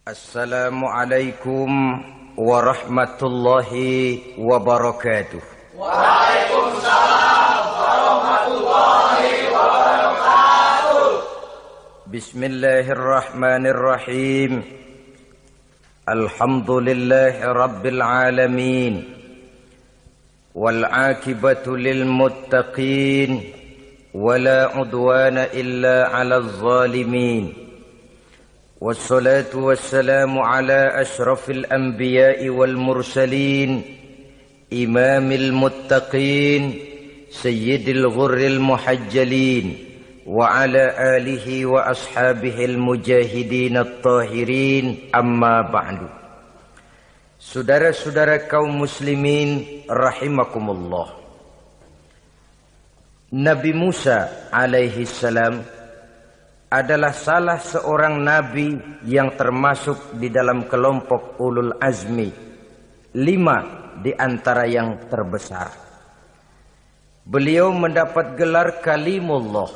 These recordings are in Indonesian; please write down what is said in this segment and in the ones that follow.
Assalamualaikum warahmatullahi wabarakatuh. Waalaikumsalam warahmatullahi wabarakatuh. Bismillahirrahmanirrahim. Alhamdulillahi rabbil alamin. Wal aqibatu lil muttaqin. Wala udwana illa 'alal zalimin. والصلاة والسلام على أشرف الأنبياء والمرسلين إمام المتقين سيد الغر المحجلين وعلى آله وأصحابه المجاهدين الطاهرين أما بعد. Saudara-saudara kaum muslimin rahimakumullah. Nabi Musa alaihi salam adalah salah seorang nabi yang termasuk di dalam kelompok ulul azmi, 5 di antara yang terbesar. Beliau mendapat gelar kalimullah,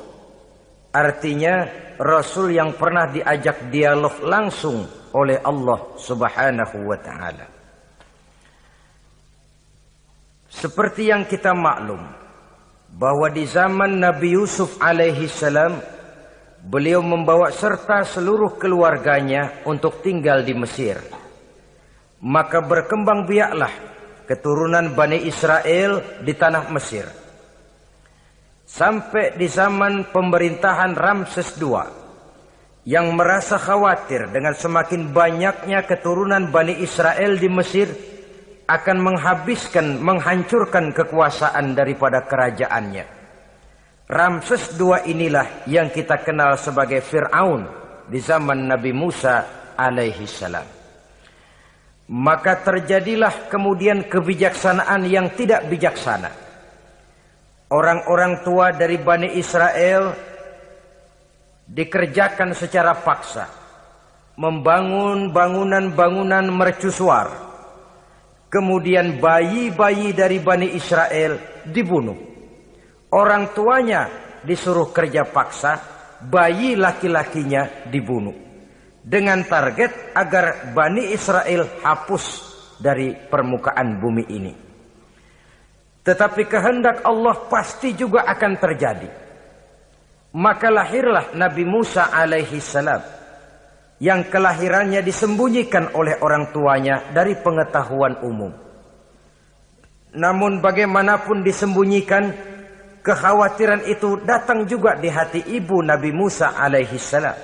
artinya rasul yang pernah diajak dialog langsung oleh Allah Subhanahu wa ta'ala. Seperti yang kita maklum bahwa di zaman Nabi Yusuf alaihi salam, beliau membawa serta seluruh keluarganya untuk tinggal di Mesir. Maka berkembang biaklah keturunan Bani Israel di tanah Mesir. Sampai di zaman pemerintahan Ramses II yang merasa khawatir dengan semakin banyaknya keturunan Bani Israel di Mesir akan menghancurkan kekuasaan daripada kerajaannya. Ramses II inilah yang kita kenal sebagai Fir'aun di zaman Nabi Musa alaihi salam. Maka terjadilah kemudian kebijaksanaan yang tidak bijaksana. Orang-orang tua dari Bani Israel dikerjakan secara paksa, membangun bangunan-bangunan mercusuar. Kemudian bayi-bayi dari Bani Israel dibunuh. Orang tuanya disuruh kerja paksa, bayi laki-lakinya dibunuh. Dengan target agar Bani Israel hapus dari permukaan bumi ini. Tetapi kehendak Allah pasti juga akan terjadi. Maka lahirlah Nabi Musa alaihi salam, yang kelahirannya disembunyikan oleh orang tuanya dari pengetahuan umum. Namun bagaimanapun disembunyikan, kekhawatiran itu datang juga di hati ibu Nabi Musa alaihi salam.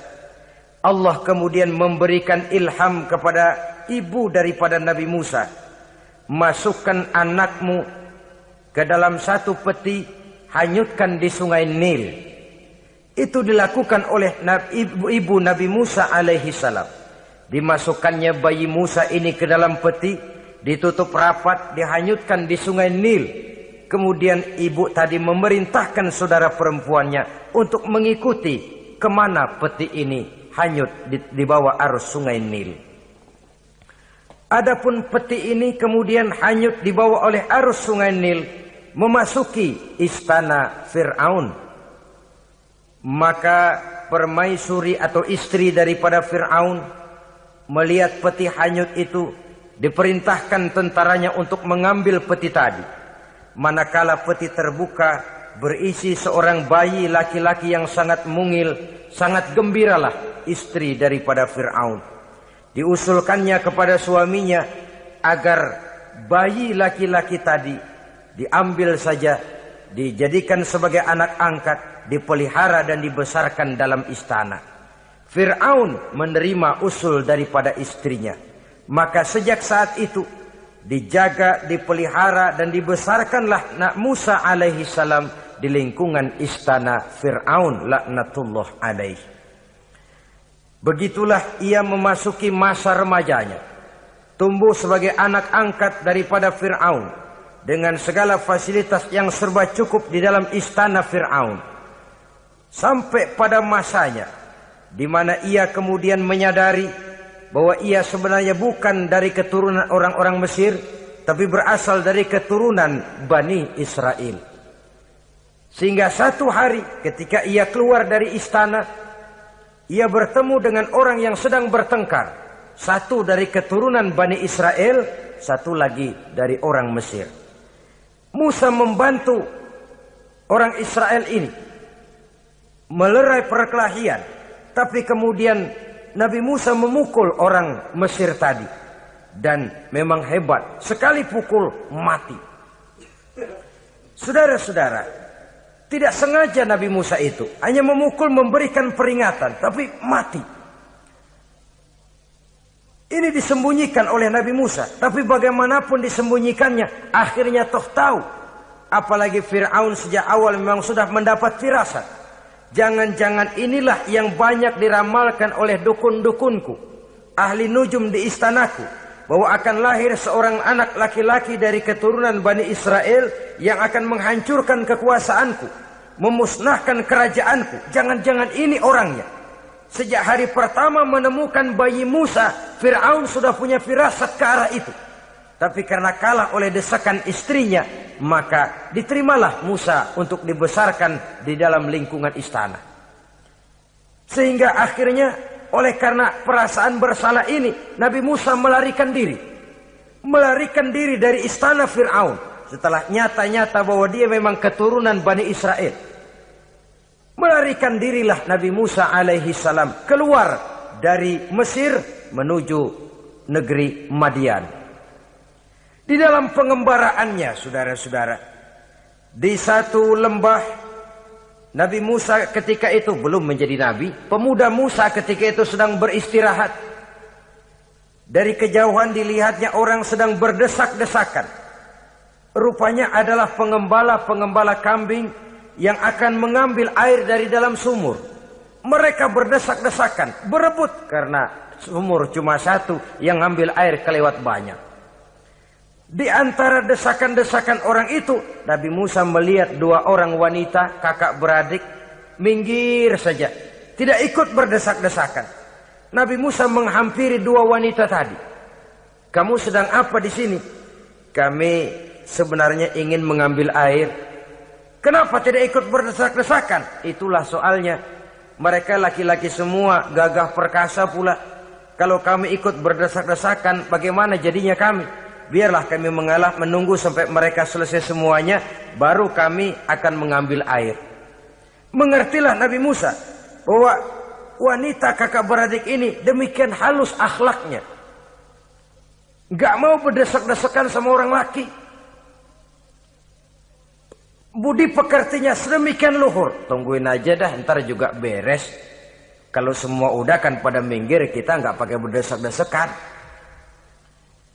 Allah kemudian memberikan ilham kepada ibu daripada Nabi Musa. Masukkan anakmu ke dalam satu peti, hanyutkan di sungai Nil. Itu dilakukan oleh ibu Nabi Musa alaihi salam. Dimasukkannya bayi Musa ini ke dalam peti, ditutup rapat, dihanyutkan di sungai Nil. Kemudian ibu tadi memerintahkan saudara perempuannya untuk mengikuti kemana peti ini hanyut di bawah arus sungai Nil. Adapun peti ini kemudian hanyut dibawa oleh arus sungai Nil, memasuki istana Fir'aun. Maka permaisuri atau istri daripada Fir'aun melihat peti hanyut itu, diperintahkan tentaranya untuk mengambil peti tadi. Manakala peti terbuka, berisi seorang bayi laki-laki yang sangat mungil, sangat gembiralah istri daripada Fir'aun. Diusulkannya kepada suaminya agar bayi laki-laki tadi diambil saja, dijadikan sebagai anak angkat, dipelihara dan dibesarkan dalam istana. Fir'aun menerima usul daripada istrinya. Maka sejak saat itu dijaga, dipelihara dan dibesarkanlah Nabi Musa alaihi salam di lingkungan istana Fir'aun laknatullah alaihi. Begitulah ia memasuki masa remajanya, tumbuh sebagai anak angkat daripada Fir'aun dengan segala fasilitas yang serba cukup di dalam istana Fir'aun. Sampai pada masanya di mana ia kemudian menyadari bahwa ia sebenarnya bukan dari keturunan orang-orang Mesir, tapi berasal dari keturunan Bani Israel. Sehingga satu hari ketika ia keluar dari istana, ia bertemu dengan orang yang sedang bertengkar. Satu dari keturunan Bani Israel, satu lagi dari orang Mesir. Musa membantu orang Israel ini melerai perkelahian, tapi kemudian Nabi Musa memukul orang Mesir tadi, dan memang hebat, sekali pukul mati. Saudara-saudara, tidak sengaja Nabi Musa itu hanya memukul, memberikan peringatan, tapi mati. Ini disembunyikan oleh Nabi Musa, tapi bagaimanapun disembunyikannya, akhirnya toh tahu. Apalagi Fir'aun sejak awal memang sudah mendapat firasat. Jangan-jangan inilah yang banyak diramalkan oleh dukun-dukunku, ahli nujum di istanaku, bahwa akan lahir seorang anak laki-laki dari keturunan Bani Israel yang akan menghancurkan kekuasaanku, memusnahkan kerajaanku. Jangan-jangan ini orangnya. Sejak hari pertama menemukan bayi Musa, Fir'aun sudah punya firasat ke arah itu. Tapi karena kalah oleh desakan istrinya, maka diterimalah Musa untuk dibesarkan di dalam lingkungan istana. Sehingga akhirnya oleh karena perasaan bersalah ini, Nabi Musa melarikan diri. Melarikan diri dari istana Fir'aun. Setelah nyata-nyata bahwa dia memang keturunan Bani Israel. Melarikan dirilah Nabi Musa alaihi salam keluar dari Mesir menuju negeri Madian. Di dalam pengembaraannya, saudara-saudara, di satu lembah, Nabi Musa ketika itu belum menjadi nabi. Pemuda Musa ketika itu sedang beristirahat. Dari kejauhan dilihatnya orang sedang berdesak-desakan. Rupanya adalah pengembala-pengembala kambing yang akan mengambil air dari dalam sumur. Mereka berdesak-desakan, berebut karena sumur cuma satu, yang ngambil air kelewat banyak. Di antara desakan-desakan orang itu, Nabi Musa melihat dua orang wanita, kakak beradik, minggir saja, tidak ikut berdesak-desakan. Nabi Musa menghampiri dua wanita tadi. Kamu sedang apa di sini? Kami sebenarnya ingin mengambil air. Kenapa tidak ikut berdesak-desakan? Itulah soalnya. Mereka laki-laki semua, gagah perkasa pula. Kalau kami ikut berdesak-desakan, bagaimana jadinya kami? Biarlah kami mengalah menunggu sampai mereka selesai semuanya, baru kami akan mengambil air. Mengertilah Nabi Musa bahwa wanita kakak beradik ini demikian halus akhlaknya. Gak mau berdesak-desakan sama orang laki. Budi pekertinya sedemikian luhur. Tungguin aja dah, ntar juga beres. Kalau semua udah kan pada minggir, kita gak pakai berdesak-desakan.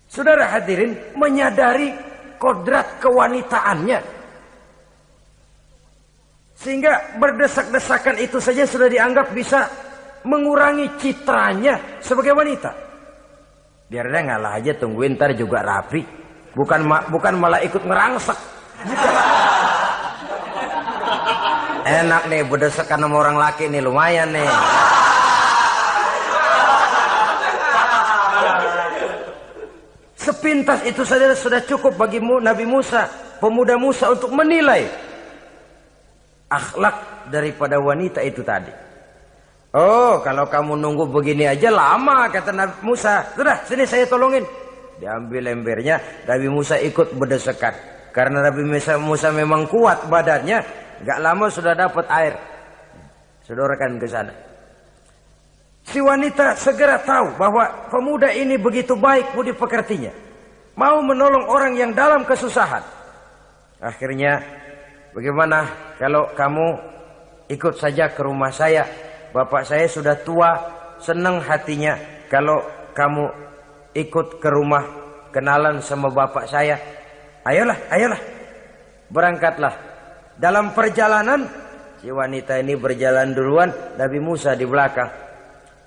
Saudara hadirin, menyadari kodrat kewanitaannya, sehingga berdesak-desakan itu saja sudah dianggap bisa mengurangi citranya sebagai wanita. Biar dia ngalah aja, tungguin ntar juga rapi. Bukan malah ikut ngerangsek. Enak nih berdesakan sama orang laki nih, lumayan nih. Sepintas itu saja sudah cukup bagi Nabi Musa, pemuda Musa, untuk menilai akhlak daripada wanita itu tadi. Oh, kalau kamu nunggu begini aja lama, kata Nabi Musa. Sudah, sini saya tolongin. Diambil embernya, Nabi Musa ikut berdesakan. Karena Nabi Musa memang kuat badannya, gak lama sudah dapat air. Sodorkan ke sana. Si wanita segera tahu bahwa pemuda ini begitu baik budi pekertinya, mau menolong orang yang dalam kesusahan. Akhirnya, bagaimana kalau kamu ikut saja ke rumah saya? Bapak saya sudah tua, senang hatinya kalau kamu ikut ke rumah, kenalan sama bapak saya. Ayolah, ayolah, berangkatlah. Dalam perjalanan, si wanita ini berjalan duluan, Nabi Musa di belakang.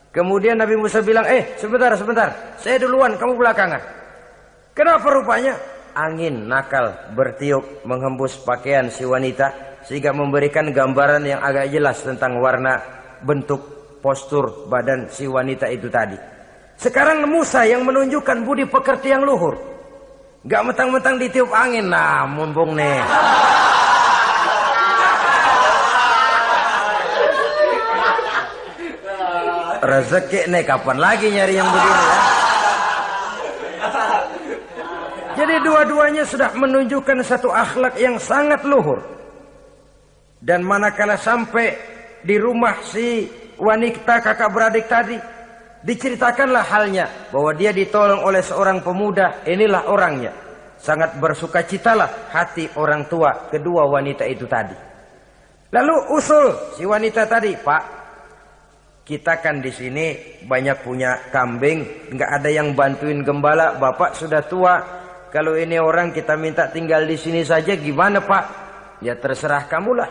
Kemudian Nabi Musa bilang, sebentar, saya duluan, kamu belakangan. Kenapa rupanya? Angin nakal bertiup menghembus pakaian si wanita, sehingga memberikan gambaran yang agak jelas tentang warna, bentuk, postur badan si wanita itu tadi. Sekarang Musa yang menunjukkan budi pekerti yang luhur. Gak mentang-mentang ditiup angin, nah mumpung nih. Rezeki nih, kapan lagi nyari yang begini ya? Jadi dua-duanya sudah menunjukkan satu akhlak yang sangat luhur. Dan manakala sampai di rumah si wanita kakak beradik tadi, diceritakanlah halnya bahwa dia ditolong oleh seorang pemuda. Inilah orangnya. Sangat bersukacitalah hati orang tua kedua wanita itu tadi. Lalu usul si wanita tadi, Pak, kita kan di sini banyak punya kambing, nggak ada yang bantuin gembala. Bapak sudah tua. Kalau ini orang kita minta tinggal di sini saja, gimana Pak? Ya terserah kamulah.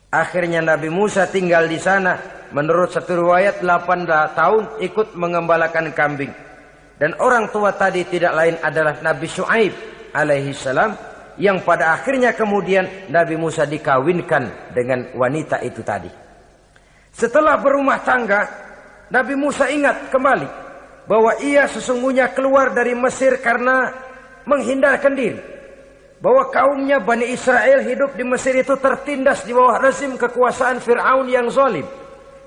Akhirnya Nabi Musa tinggal di sana. Menurut satu riwayat 8 tahun ikut mengembalakan kambing. Dan orang tua tadi tidak lain adalah Nabi Syuaib alaihi salam, yang pada akhirnya kemudian Nabi Musa dikawinkan dengan wanita itu tadi. Setelah berumah tangga, Nabi Musa ingat kembali bahwa ia sesungguhnya keluar dari Mesir karena menghindarkan diri. Bahwa kaumnya Bani Israel hidup di Mesir itu tertindas di bawah rezim kekuasaan Fir'aun yang zalim.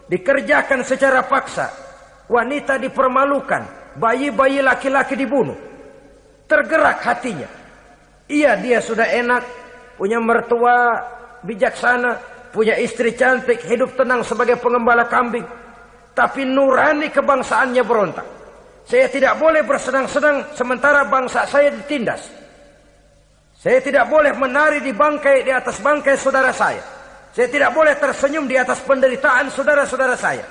Dikerjakan secara paksa, wanita dipermalukan, bayi-bayi laki-laki dibunuh. Tergerak hatinya. Dia sudah enak, punya mertua bijaksana, punya istri cantik, hidup tenang sebagai pengembala kambing. Tapi nurani kebangsaannya berontak. Saya tidak boleh bersenang-senang sementara bangsa saya ditindas. Saya tidak boleh menari di atas bangkai saudara saya. Saya tidak boleh tersenyum di atas penderitaan saudara-saudara saya.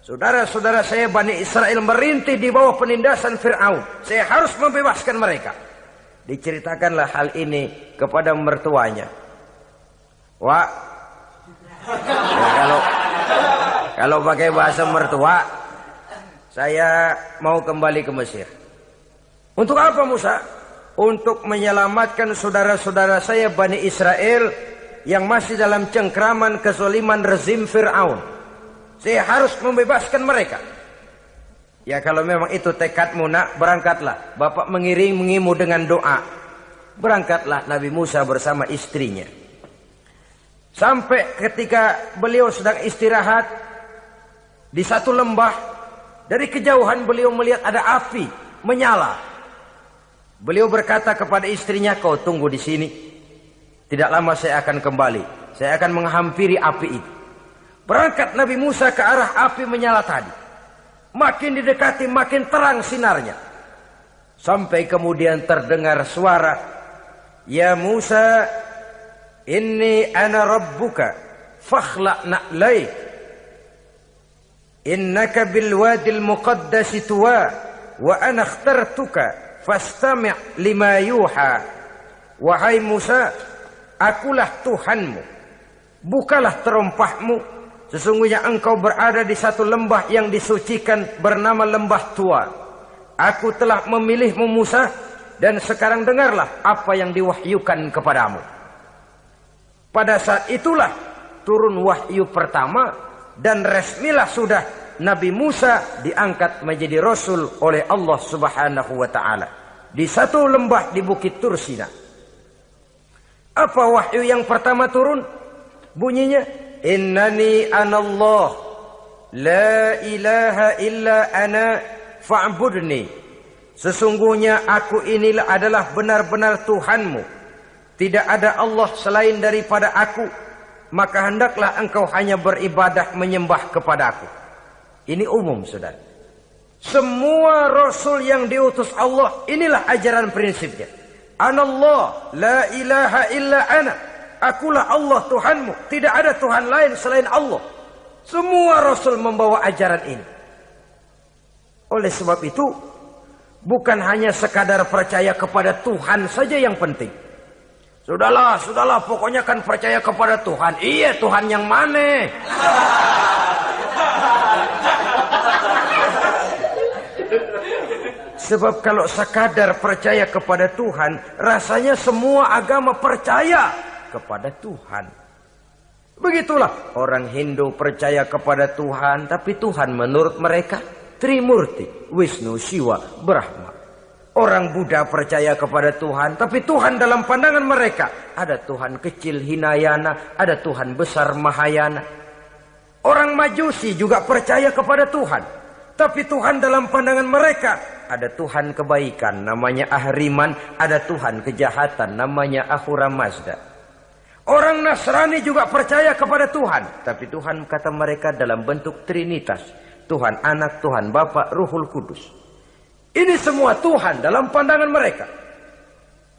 Saudara-saudara saya Bani Israel merintih di bawah penindasan Fir'aun. Saya harus membebaskan mereka. Diceritakanlah hal ini kepada mertuanya. Wah, ya kalau pakai bahasa mertua, saya mau kembali ke Mesir. Untuk apa Musa? Untuk menyelamatkan saudara-saudara saya Bani Israel yang masih dalam cengkraman kezaliman rezim Fir'aun. Saya harus membebaskan mereka. Ya kalau memang itu tekadmu nak, berangkatlah. Bapak mengiringimu dengan doa. Berangkatlah Nabi Musa bersama istrinya. Sampai ketika beliau sedang istirahat di satu lembah, dari kejauhan beliau melihat ada api menyala. Beliau berkata kepada istrinya, kau tunggu di sini. Tidak lama saya akan kembali. Saya akan menghampiri api itu. Berangkat Nabi Musa ke arah api menyala tadi. Makin didekati makin terang sinarnya. Sampai kemudian terdengar suara, ya Musa, inni ana rabbuka fakhla' na'laik. Innaka bil wadil muqaddasi tuwa wa ana akhtartuka fastami' lima yuha. Wahai Musa, akulah Tuhanmu. Bukalah terompahmu. Sesungguhnya engkau berada di satu lembah yang disucikan bernama lembah tua. Aku telah memilihmu Musa, dan sekarang dengarlah apa yang diwahyukan kepadamu. Pada saat itulah turun wahyu pertama, dan resmilah sudah Nabi Musa diangkat menjadi Rasul oleh Allah Subhanahu wa ta'ala. Di satu lembah di Bukit Tursina. Apa wahyu yang pertama turun? Bunyinya, innani anallah, la ilaha illa ana fa'budni. Sesungguhnya aku inilah adalah benar-benar Tuhanmu. Tidak ada Allah selain daripada aku. Maka hendaklah engkau hanya beribadah menyembah kepadaku. Ini umum saudara. Semua Rasul yang diutus Allah, inilah ajaran prinsipnya. Anallah, la ilaha illa ana. Akulah Allah Tuhanmu. Tidak ada Tuhan lain selain Allah. Semua Rasul membawa ajaran ini. Oleh sebab itu, bukan hanya sekadar percaya kepada Tuhan saja yang penting. Sudahlah, pokoknya kan percaya kepada Tuhan. Iya, Tuhan yang mana? Sebab kalau sekadar percaya kepada Tuhan, rasanya semua agama percaya kepada Tuhan. Begitulah orang Hindu percaya kepada Tuhan, tapi Tuhan menurut mereka Trimurti, Wisnu, Siwa, Brahma. Orang Buddha percaya kepada Tuhan, tapi Tuhan dalam pandangan mereka ada Tuhan kecil Hinayana, ada Tuhan besar Mahayana. Orang Majusi juga percaya kepada Tuhan, Tapi Tuhan dalam pandangan mereka, ada Tuhan kebaikan, namanya Ahriman. Ada Tuhan kejahatan, namanya Ahura Mazda. Orang Nasrani juga percaya kepada Tuhan. Tapi Tuhan kata mereka dalam bentuk Trinitas. Tuhan Anak, Tuhan Bapa, Ruhul Kudus. Ini semua Tuhan dalam pandangan mereka.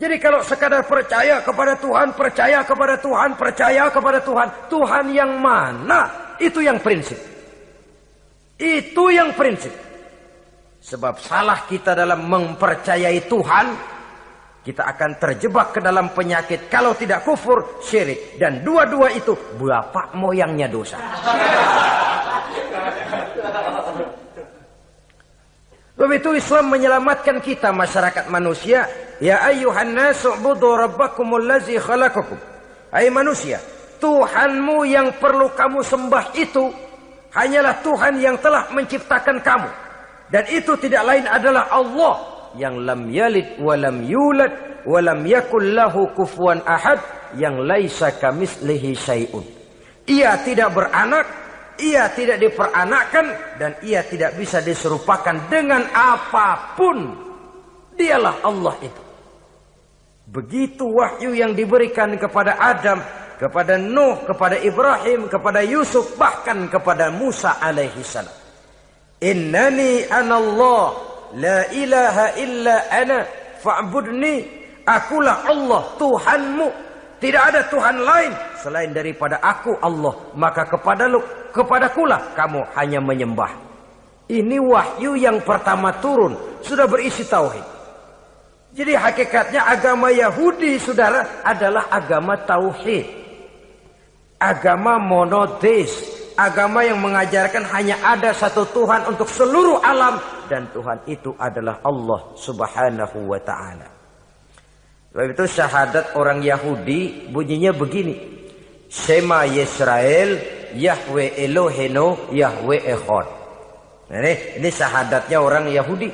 Jadi kalau sekadar percaya kepada Tuhan, percaya kepada Tuhan, percaya kepada Tuhan. Tuhan yang mana? Itu yang prinsip. Itu yang prinsip. Sebab salah kita dalam mempercayai Tuhan, kita akan terjebak ke dalam penyakit. Kalau tidak kufur, syirik. Dan dua-dua itu bapak moyangnya dosa. Sebab itu Islam menyelamatkan kita masyarakat manusia. Ya ayyuhan nasu ubudu rabbakumul ladzi khalaqakum. Hai manusia, Tuhanmu yang perlu kamu sembah itu hanyalah Tuhan yang telah menciptakan kamu. Dan itu tidak lain adalah Allah yang lam yalid wa lam yulad wa lam yakul lahu kufuwan ahad, yang laisa kamitslihi syai'un. Ia tidak beranak, ia tidak diperanakkan, dan ia tidak bisa diserupakan dengan apapun. Dialah Allah itu. Begitu wahyu yang diberikan kepada Adam, kepada Nuh, kepada Ibrahim, kepada Yusuf, bahkan kepada Musa alaihi salam. Innani anallah, la ilaha illa ana, fa'budni. Akulah Allah, Tuhanmu. Tidak ada Tuhan lain selain daripada aku Allah. Maka kepadakulah kamu hanya menyembah. Ini wahyu yang pertama turun. Sudah berisi tauhid. Jadi hakikatnya agama Yahudi, saudara, adalah agama tauhid. Agama monoteis. Agama yang mengajarkan hanya ada satu Tuhan untuk seluruh alam. Dan Tuhan itu adalah Allah subhanahu wa ta'ala. Sebab itu syahadat orang Yahudi bunyinya begini. Shema Yisrael, Yahweh Elohenu, Yahweh Echad. Ini syahadatnya orang Yahudi.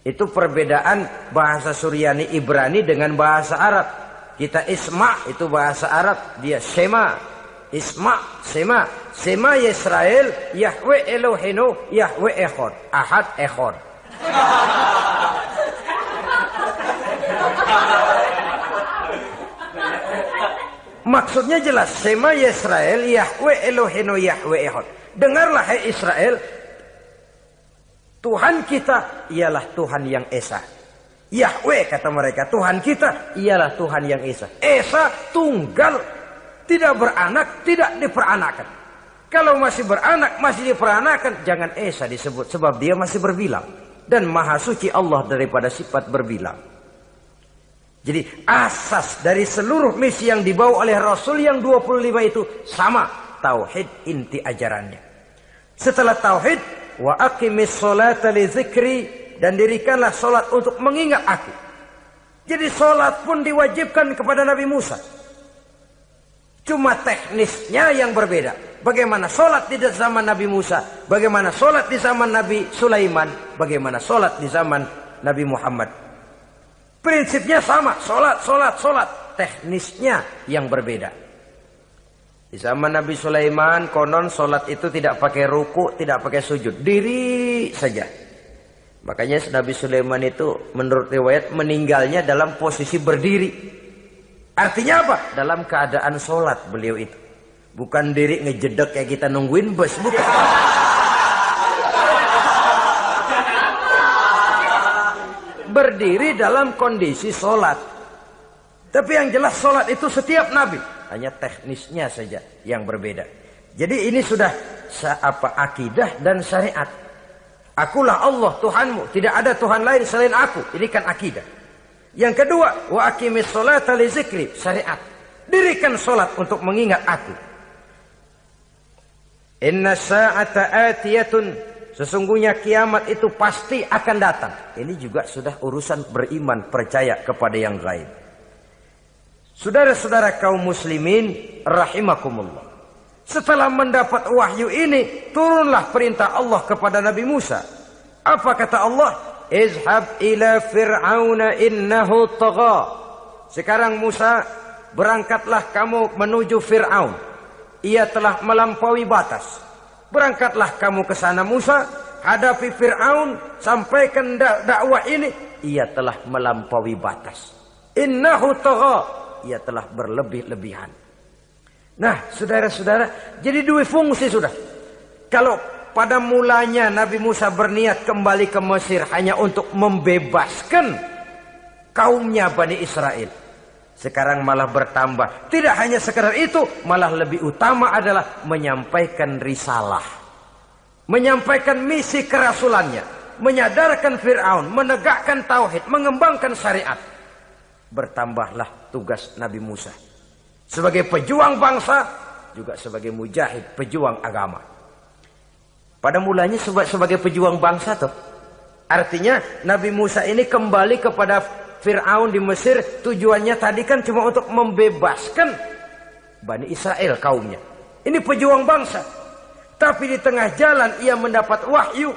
Itu perbedaan bahasa Suryani Ibrani dengan bahasa Arab. Kita Isma itu bahasa Arab, dia Shema. Isma, Shema. Shema Yisrael, Yahweh Elohenu, Yahweh Echad. Ahad Echad. Maksudnya jelas. Shema Yisrael, Yahweh Elohenu, Yahweh Echad. Dengarlah hai Israel, Tuhan kita ialah Tuhan yang Esa. Yahweh kata mereka, Tuhan kita ialah Tuhan yang Esa. Esa tunggal, tidak beranak, tidak diperanakan. Kalau masih beranak, masih diperanakan, jangan Esa disebut, sebab dia masih berbilang. Dan maha suci Allah daripada sifat berbilang. Jadi asas dari seluruh misi yang dibawa oleh Rasul yang 25 itu sama. Tauhid inti ajarannya. Setelah tauhid, wa aqimis sholata li dzikri, dan dirikanlah solat untuk mengingat aku. Jadi solat pun diwajibkan kepada Nabi Musa. Cuma teknisnya yang berbeda. Bagaimana solat di zaman Nabi Musa, bagaimana solat di zaman Nabi Sulaiman, bagaimana solat di zaman Nabi Muhammad. Prinsipnya sama, solat. Teknisnya yang berbeda. Di zaman Nabi Sulaiman, konon solat itu tidak pakai ruku, tidak pakai sujud. Diri saja. Makanya Nabi Sulaiman itu menurut riwayat meninggalnya dalam posisi berdiri. Artinya apa? Dalam keadaan solat beliau itu. Bukan diri ngejedek kayak kita nungguin bus, bukan. Berdiri dalam kondisi solat. Tapi yang jelas solat itu setiap Nabi. Hanya teknisnya saja yang berbeda. Jadi ini sudah akidah dan syariat. Akulah Allah Tuhanmu, tidak ada Tuhan lain selain aku. Ini kan akidah. Yang kedua, wa aqimis sholata li dzikri, syariat. Dirikan solat untuk mengingat aku. Inna sa'ata atiyatun, sesungguhnya kiamat itu pasti akan datang. Ini juga sudah urusan beriman, percaya kepada yang gaib. Saudara-saudara kaum muslimin rahimakumullah. Setelah mendapat wahyu ini, turunlah perintah Allah kepada Nabi Musa. Apa kata Allah? Izhab ila fir'auna innahu tagha. Sekarang Musa, berangkatlah kamu menuju Fir'aun. Ia telah melampaui batas. Berangkatlah kamu ke sana Musa, hadapi Fir'aun, sampaikan dakwah ini, ia telah melampaui batas. Innahu tagha, ia telah berlebih-lebihan. Nah, saudara-saudara, jadi dua fungsi sudah. Kalau pada mulanya Nabi Musa berniat kembali ke Mesir hanya untuk membebaskan kaumnya Bani Israel, sekarang malah bertambah. Tidak hanya sekedar itu, malah lebih utama adalah menyampaikan risalah, menyampaikan misi kerasulannya, menyadarkan Fir'aun, menegakkan tauhid, mengembangkan syariat. Bertambahlah tugas Nabi Musa sebagai pejuang bangsa, juga sebagai mujahid, pejuang agama. Pada mulanya sebagai pejuang bangsa tuh. Artinya Nabi Musa ini kembali kepada Fir'aun di Mesir, tujuannya tadi kan cuma untuk membebaskan Bani Israel kaumnya. Ini pejuang bangsa. Tapi di tengah jalan ia mendapat wahyu.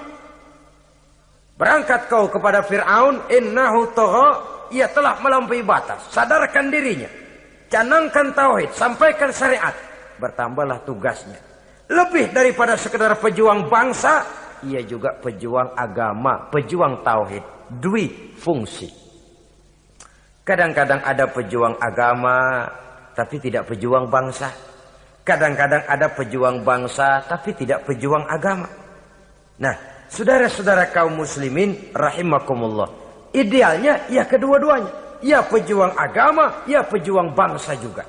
Berangkat kau kepada Fir'aun, innahu tagha, ia telah melampaui batas. Sadarkan dirinya, canangkan tauhid, sampaikan syariat. Bertambahlah tugasnya. Lebih daripada sekedar pejuang bangsa, ia juga pejuang agama, pejuang tauhid. Dwi fungsi. Kadang-kadang ada pejuang agama, tapi tidak pejuang bangsa. Kadang-kadang ada pejuang bangsa, tapi tidak pejuang agama. Nah, saudara-saudara kaum muslimin rahimakumullah, idealnya ya kedua-duanya. Ya pejuang agama, ya pejuang bangsa juga.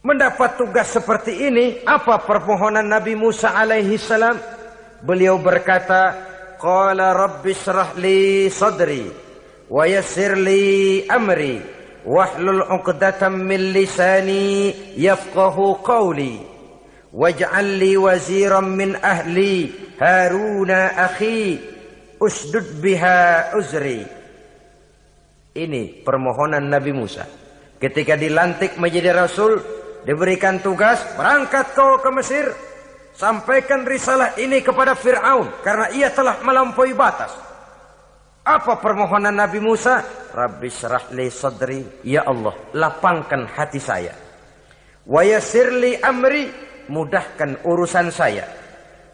Mendapat tugas seperti ini, apa permohonan Nabi Musa alaihi salam? Beliau berkata, qala rabbi shrah li sadri wa yassir li amri wahlul 'uqdatam min lisani yafqahu qawli waj'al li waziran min ahli Haruna akhi usdud biha uzri. Ini permohonan Nabi Musa ketika dilantik menjadi rasul, diberikan tugas, berangkat kau ke Mesir, sampaikan risalah ini kepada Fir'aun karena ia telah melampaui batas. Apa permohonan Nabi Musa? Rabbi syrah li sadri, ya Allah, lapangkan hati saya. Wa yassir li amri, mudahkan urusan saya.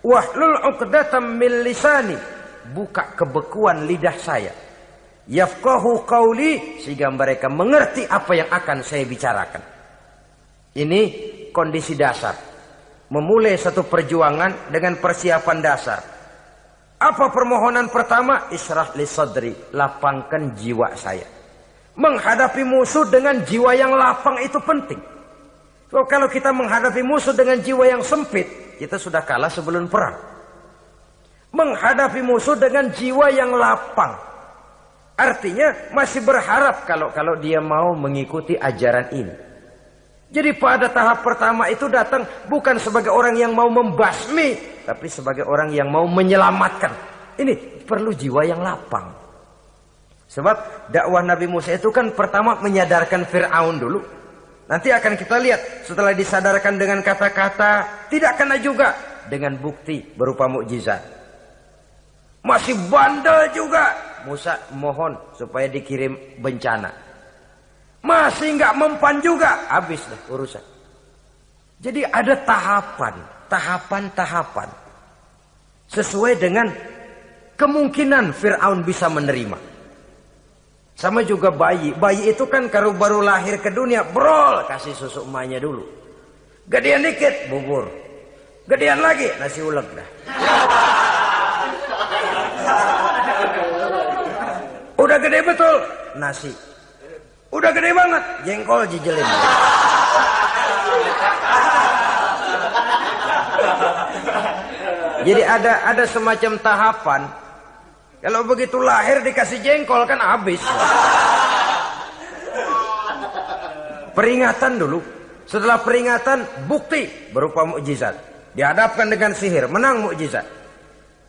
Wahlul 'uqdatam min lisani, buka kebekuan lidah saya. Yafqahu qawli, sehingga mereka mengerti apa yang akan saya bicarakan. Ini kondisi dasar. Memulai satu perjuangan dengan persiapan dasar. Apa permohonan pertama? Isyrah li sadri, lapangkan jiwa saya. Menghadapi musuh dengan jiwa yang lapang itu penting. So, kalau kita menghadapi musuh dengan jiwa yang sempit, kita sudah kalah sebelum perang. Menghadapi musuh dengan jiwa yang lapang, artinya masih berharap kalau dia mau mengikuti ajaran ini. Jadi pada tahap pertama itu datang bukan sebagai orang yang mau membasmi, tapi sebagai orang yang mau menyelamatkan. Ini perlu jiwa yang lapang. Sebab dakwah Nabi Musa itu kan pertama menyadarkan Fir'aun dulu. Nanti akan kita lihat setelah disadarkan dengan kata-kata, tidak kena juga dengan bukti berupa mukjizat. Masih bandel juga. Musa mohon supaya dikirim bencana. Masih nggak mempan juga, habis deh urusan. Jadi ada tahapan-tahapan sesuai dengan kemungkinan Fir'aun bisa menerima. Sama juga bayi itu kan kalau baru lahir ke dunia, brol, kasih susu emaknya dulu. Gedean dikit, bubur. Gedean lagi, nasi ulek dah. Udah gede betul, nasi. Udah gede banget, jengkol jijelin. Jadi ada semacam tahapan. Kalau begitu lahir dikasih jengkol kan habis. Peringatan dulu. Setelah peringatan, bukti berupa mukjizat. Dihadapkan dengan sihir, menang mukjizat.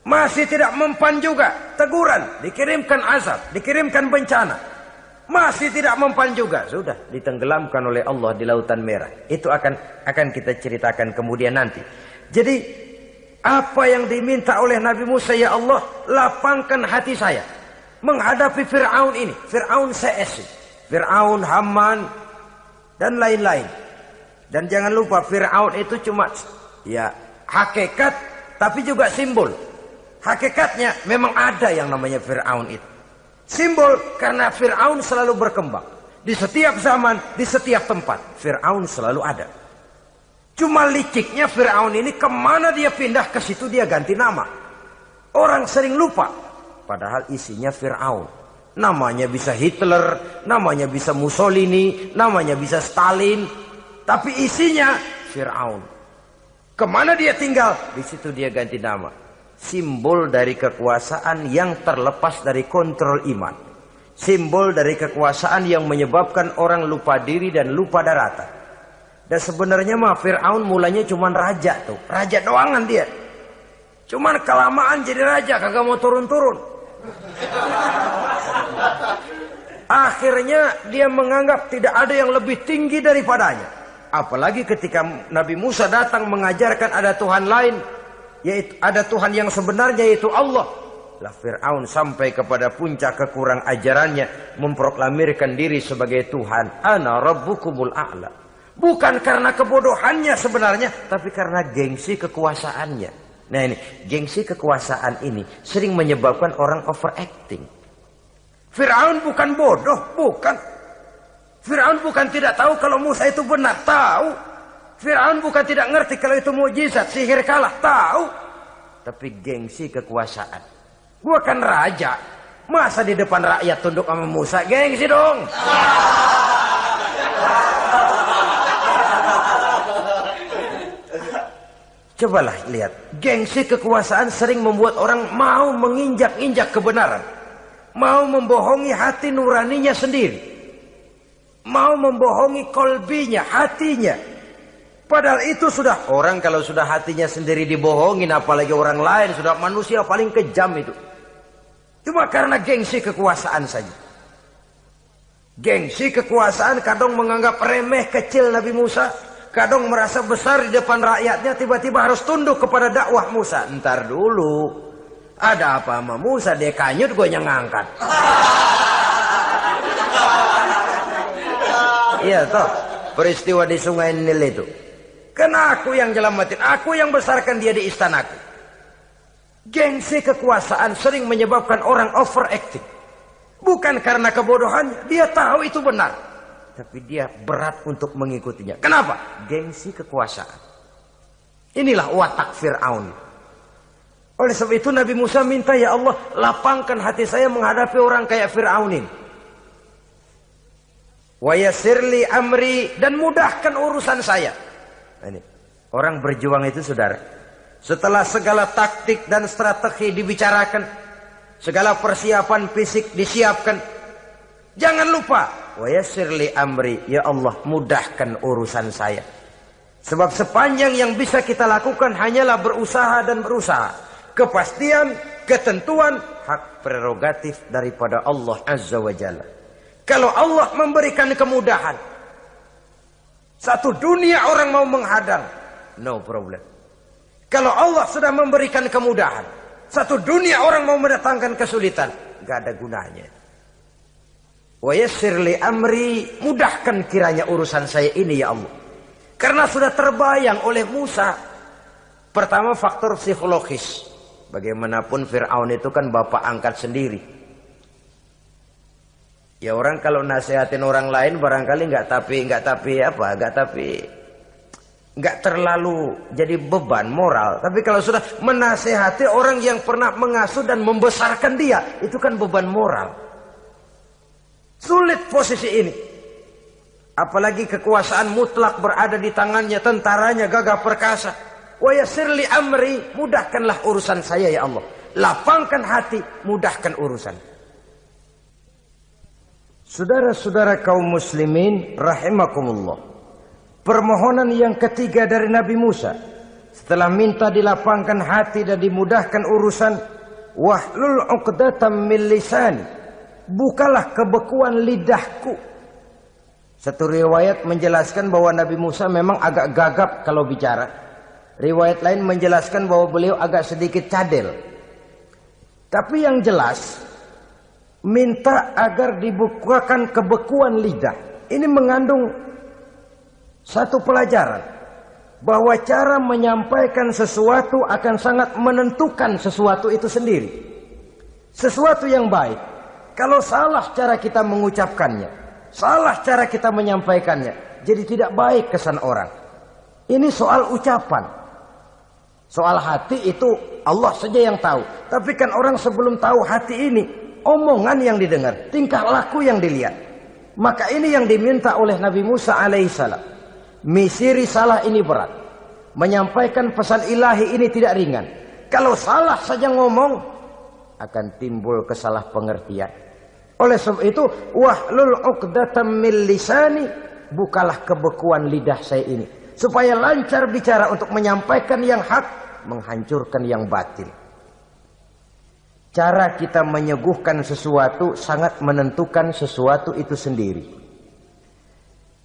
Masih tidak mempan juga, teguran, dikirimkan azab, dikirimkan bencana. Masih tidak mempan juga, sudah ditenggelamkan oleh Allah di Lautan Merah. Itu akan kita ceritakan kemudian nanti. Jadi apa yang diminta oleh Nabi Musa, ya Allah, lapangkan hati saya menghadapi Fir'aun ini. Fir'aun CS, Fir'aun, Haman, dan lain-lain. Dan jangan lupa Fir'aun itu cuma ya hakikat tapi juga simbol. Hakikatnya memang ada yang namanya Fir'aun itu. Simbol karena Fir'aun selalu berkembang. Di setiap zaman, di setiap tempat, Fir'aun selalu ada. Cuma liciknya Fir'aun ini kemana dia pindah, ke situ dia ganti nama. Orang sering lupa. Padahal isinya Fir'aun. Namanya bisa Hitler, namanya bisa Mussolini, namanya bisa Stalin. Tapi isinya Fir'aun. Kemana dia tinggal, di situ dia ganti nama. Simbol dari kekuasaan yang terlepas dari kontrol iman. Simbol dari kekuasaan yang menyebabkan orang lupa diri dan lupa daratan. Dan sebenarnya mah Fir'aun mulanya cuma raja tuh. Raja doangan dia. Cuman kelamaan jadi raja, kagak mau turun-turun. Akhirnya dia menganggap tidak ada yang lebih tinggi daripadanya. Apalagi ketika Nabi Musa datang mengajarkan ada Tuhan lain, yaitu ada Tuhan yang sebenarnya, yaitu Allah. Lah Fir'aun sampai kepada puncak kekurang ajarannya, memproklamirkan diri sebagai Tuhan. Ana rabbukumul a'la. Bukan karena kebodohannya sebenarnya, tapi karena gengsi kekuasaannya. Nah ini, gengsi kekuasaan ini sering menyebabkan orang overacting. Fir'aun bukan bodoh, bukan. Fir'aun bukan tidak tahu kalau Musa itu benar, tahu. Fir'aun bukan tidak ngerti kalau itu mukjizat, sihir kalah, tahu. Tapi gengsi kekuasaan. Gua kan raja, masa di depan rakyat tunduk sama Musa? Gengsi dong. Cobalah lihat, gengsi kekuasaan sering membuat orang mau menginjak-injak kebenaran. Mau membohongi hati nuraninya sendiri. Mau membohongi kolbinya, hatinya. Padahal itu sudah, orang kalau sudah hatinya sendiri dibohongin, apalagi orang lain, sudah manusia paling kejam itu. Cuma karena gengsi kekuasaan saja. Gengsi kekuasaan kadang menganggap remeh kecil Nabi Musa. Kadang merasa besar di depan rakyatnya, tiba-tiba harus tunduk kepada dakwah Musa. Ntar dulu, ada apa sama Musa? Dia kanyut, gue yang ngangkat. Iya toh, peristiwa di Sungai Nil itu. Karena aku yang nyelamatin, aku yang besarkan dia di istanaku. Gengsi kekuasaan sering menyebabkan orang overacting. Bukan karena kebodohannya, dia tahu itu benar. Tapi dia berat untuk mengikutinya. Kenapa? Gengsi kekuasaan. Inilah watak Fir'aun. Oleh sebab itu Nabi Musa minta, ya Allah, lapangkan hati saya menghadapi orang kayak Fir'aun ini. Wa yassirli amri, dan mudahkan urusan saya. Nah, ini. Orang berjuang itu saudara, setelah segala taktik dan strategi dibicarakan, segala persiapan fisik disiapkan, jangan lupa, wa yassirli amri, ya Allah, mudahkan urusan saya. Sebab sepanjang yang bisa kita lakukan hanyalah berusaha dan berusaha. Kepastian, ketentuan, hak prerogatif daripada Allah Azza wa Jalla. Kalau Allah memberikan kemudahan, satu dunia orang mau menghadang, no problem. Kalau Allah sudah memberikan kemudahan, satu dunia orang mau mendatangkan kesulitan, gak ada gunanya. Wa yassirli amri, mudahkan kiranya urusan saya ini ya Allah. Karena sudah terbayang oleh Musa. Pertama faktor psikologis. Bagaimanapun Fir'aun itu kan bapak angkat sendiri. Ya orang kalau nasihatin orang lain barangkali nggak terlalu jadi beban moral. Tapi kalau sudah menasehati orang yang pernah mengasuh dan membesarkan dia, itu kan beban moral. Sulit posisi ini. Apalagi kekuasaan mutlak berada di tangannya, tentaranya gagah perkasa. Wa yassirli amri, mudahkanlah urusan saya ya Allah. Lapangkan hati, mudahkan urusan. Saudara-saudara kaum muslimin rahimakumullah. Permohonan yang ketiga dari Nabi Musa, setelah minta dilapangkan hati dan dimudahkan urusan, wahlul 'uqdatam min lisani, bukalah kebekuan lidahku. Satu riwayat menjelaskan bahwa Nabi Musa memang agak gagap kalau bicara. Riwayat lain menjelaskan bahwa beliau agak sedikit cadel. Tapi yang jelas, minta agar dibukakan kebekuan lidah. Ini mengandung satu pelajaran. bahwa cara menyampaikan sesuatu akan sangat menentukan sesuatu itu sendiri. Sesuatu yang baik, kalau salah cara kita mengucapkannya, salah cara kita menyampaikannya, jadi tidak baik kesan orang. Ini soal ucapan. Soal hati itu Allah saja yang tahu. Tapi kan orang sebelum tahu hati ini, omongan yang didengar, tingkah laku yang dilihat. Maka ini yang diminta oleh Nabi Musa alaihissalam. Misi risalah ini berat. Menyampaikan pesan ilahi ini tidak ringan. Kalau salah saja ngomong, akan timbul kesalah pengertian. Oleh sebab itu, wahlul 'uqdatam min lisani, bukalah kebekuan lidah saya ini, supaya lancar bicara untuk menyampaikan yang hak, menghancurkan yang batil. Cara kita menyuguhkan sesuatu sangat menentukan sesuatu itu sendiri.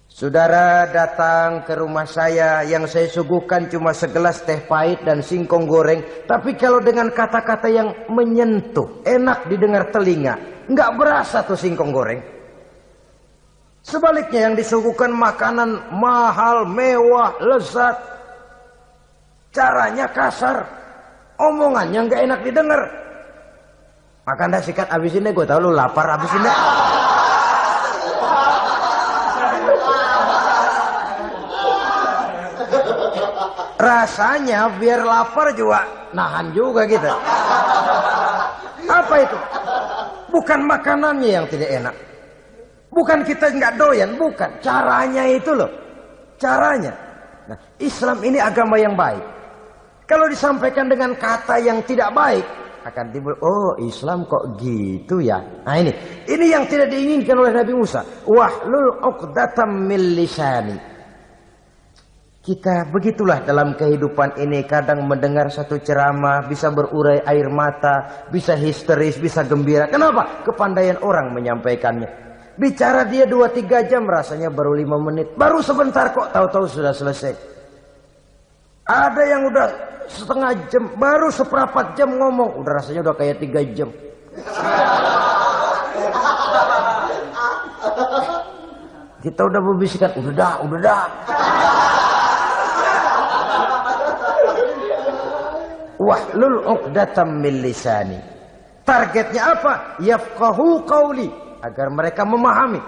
Saudara datang ke rumah saya, yang saya suguhkan cuma segelas teh pahit dan singkong goreng. Tapi kalau dengan kata-kata yang menyentuh, enak didengar telinga, nggak berasa tuh singkong goreng. Sebaliknya yang disuguhkan makanan mahal, mewah, lezat, caranya kasar, omongannya nggak enak didengar. Makan dah sikat abis ini, gue tahu lu lapar abis ini. Rasanya biar lapar juga nahan juga gitu. Apa itu? Bukan makanannya yang tidak enak, bukan kita nggak doyan, bukan. Caranya itu loh, caranya. Nah, Islam ini agama yang baik. Kalau disampaikan dengan kata yang tidak baik, akan timbul, oh Islam kok gitu ya. Nah ini yang tidak diinginkan oleh Nabi Musa. Wahlul 'uqdatam min lisani. Kita begitulah dalam kehidupan ini, kadang mendengar satu ceramah bisa berurai air mata, bisa histeris, bisa gembira. Kenapa? Kepandaian orang menyampaikannya. Bicara dia 2-3 jam, rasanya baru 5 menit. Baru sebentar kok, tahu-tahu sudah selesai. Ada yang udah setengah jam, baru seperempat jam ngomong, udah rasanya udah kayak 3 jam. Kita udah membisikkan, udah dah. Wahlul 'uqdatam min lisani. Targetnya apa? Yafqahu qauli, agar mereka memahami.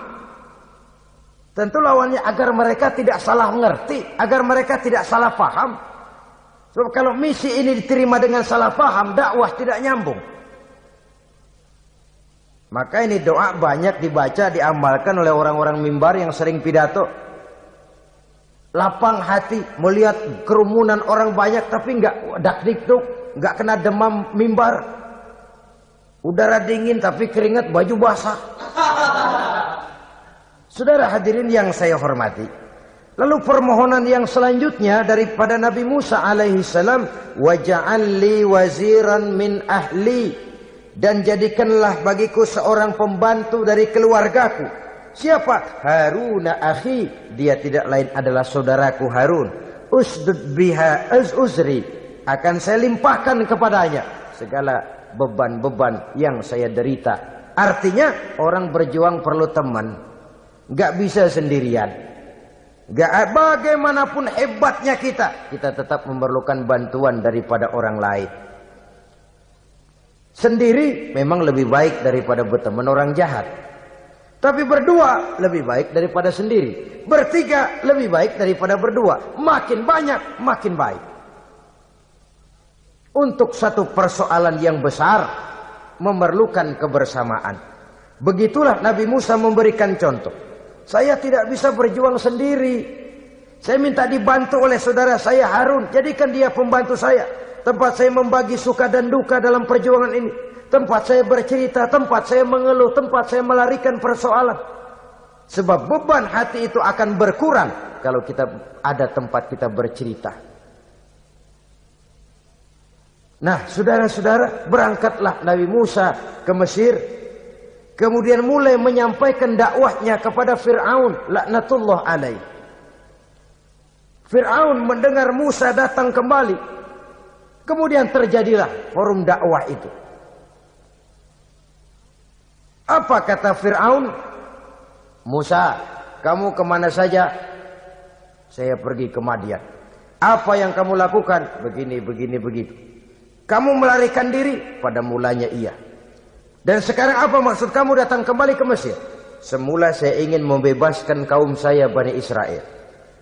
Tentu lawannya agar mereka tidak salah mengerti, agar mereka tidak salah paham. Sebab kalau misi ini diterima dengan salah paham, dakwah tidak nyambung. Maka ini doa banyak dibaca, diamalkan oleh orang-orang mimbar yang sering pidato. Lapang hati melihat kerumunan orang banyak, tapi nggak dak-dikduk, nggak kena demam mimbar. Udara dingin tapi keringat, baju basah. Saudara hadirin yang saya hormati, lalu permohonan yang selanjutnya daripada Nabi Musa alaihi salam, waj'al li waziran min ahli, dan jadikanlah bagiku seorang pembantu dari keluargaku. Siapa? Haruna akhi, dia tidak lain adalah saudaraku Harun. Usdud biha uzri, akan saya limpahkan kepadanya segala beban-beban yang saya derita. Artinya orang berjuang perlu teman, nggak bisa sendirian. Nggak, bagaimanapun hebatnya kita tetap memerlukan bantuan daripada orang lain. Sendiri memang lebih baik daripada berteman orang jahat. Tapi berdua lebih baik daripada sendiri. Bertiga lebih baik daripada berdua. Makin banyak, makin baik. Untuk satu persoalan yang besar, memerlukan kebersamaan. Begitulah Nabi Musa memberikan contoh. Saya tidak bisa berjuang sendiri. Saya minta dibantu oleh saudara saya Harun. Jadikan dia pembantu saya. Tempat saya membagi suka dan duka dalam perjuangan ini. Tempat saya bercerita, tempat saya mengeluh, tempat saya melarikan persoalan. Sebab beban hati itu akan berkurang kalau kita ada tempat kita bercerita. Nah, saudara-saudara, berangkatlah Nabi Musa ke Mesir. Kemudian mulai menyampaikan dakwahnya kepada Fir'aun, laknatullah alaih. Fir'aun mendengar Musa datang kembali. Kemudian terjadilah forum dakwah itu. Apa kata Fir'aun? Musa, kamu kemana saja? Saya pergi ke Madian. Apa yang kamu lakukan? Begini, begitu. Kamu melarikan diri? Pada mulanya iya. Dan sekarang apa maksud kamu datang kembali ke Mesir? Semula saya ingin membebaskan kaum saya Bani Israel.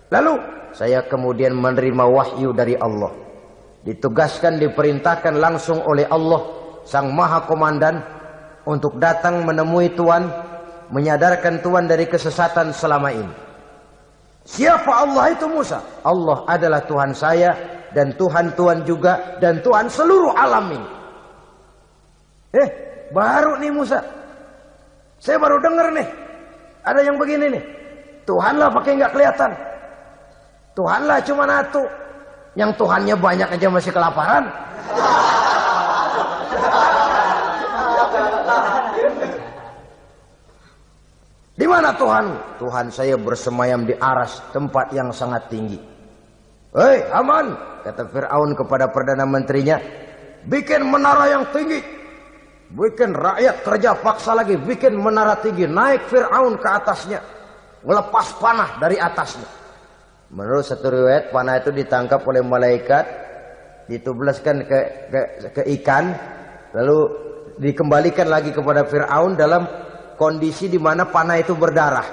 Lalu saya kemudian menerima wahyu dari Allah. Ditugaskan, diperintahkan langsung oleh Allah, Sang Maha Komandan, untuk datang menemui Tuhan, menyadarkan Tuhan dari kesesatan selama ini. Siapa Allah itu Musa? Allah adalah Tuhan saya dan Tuhan juga dan Tuhan seluruh alam ini. Baru nih Musa. Saya baru dengar nih. Ada yang begini nih. Tuhanlah pakai nggak kelihatan. Tuhanlah cuma satu. Yang Tuhannya banyak aja masih kelaparan. Di mana Tuhan? Tuhan saya bersemayam di aras, tempat yang sangat tinggi. Hei Haman, kata Fir'aun kepada Perdana Menterinya, bikin menara yang tinggi. Bikin rakyat kerja paksa lagi, bikin menara tinggi. Naik Fir'aun ke atasnya, melepas panah dari atasnya. Menurut satu riwayat, panah itu ditangkap oleh malaikat, ditublaskan ke ikan, lalu dikembalikan lagi kepada Fir'aun dalam kondisi di mana panah itu berdarah.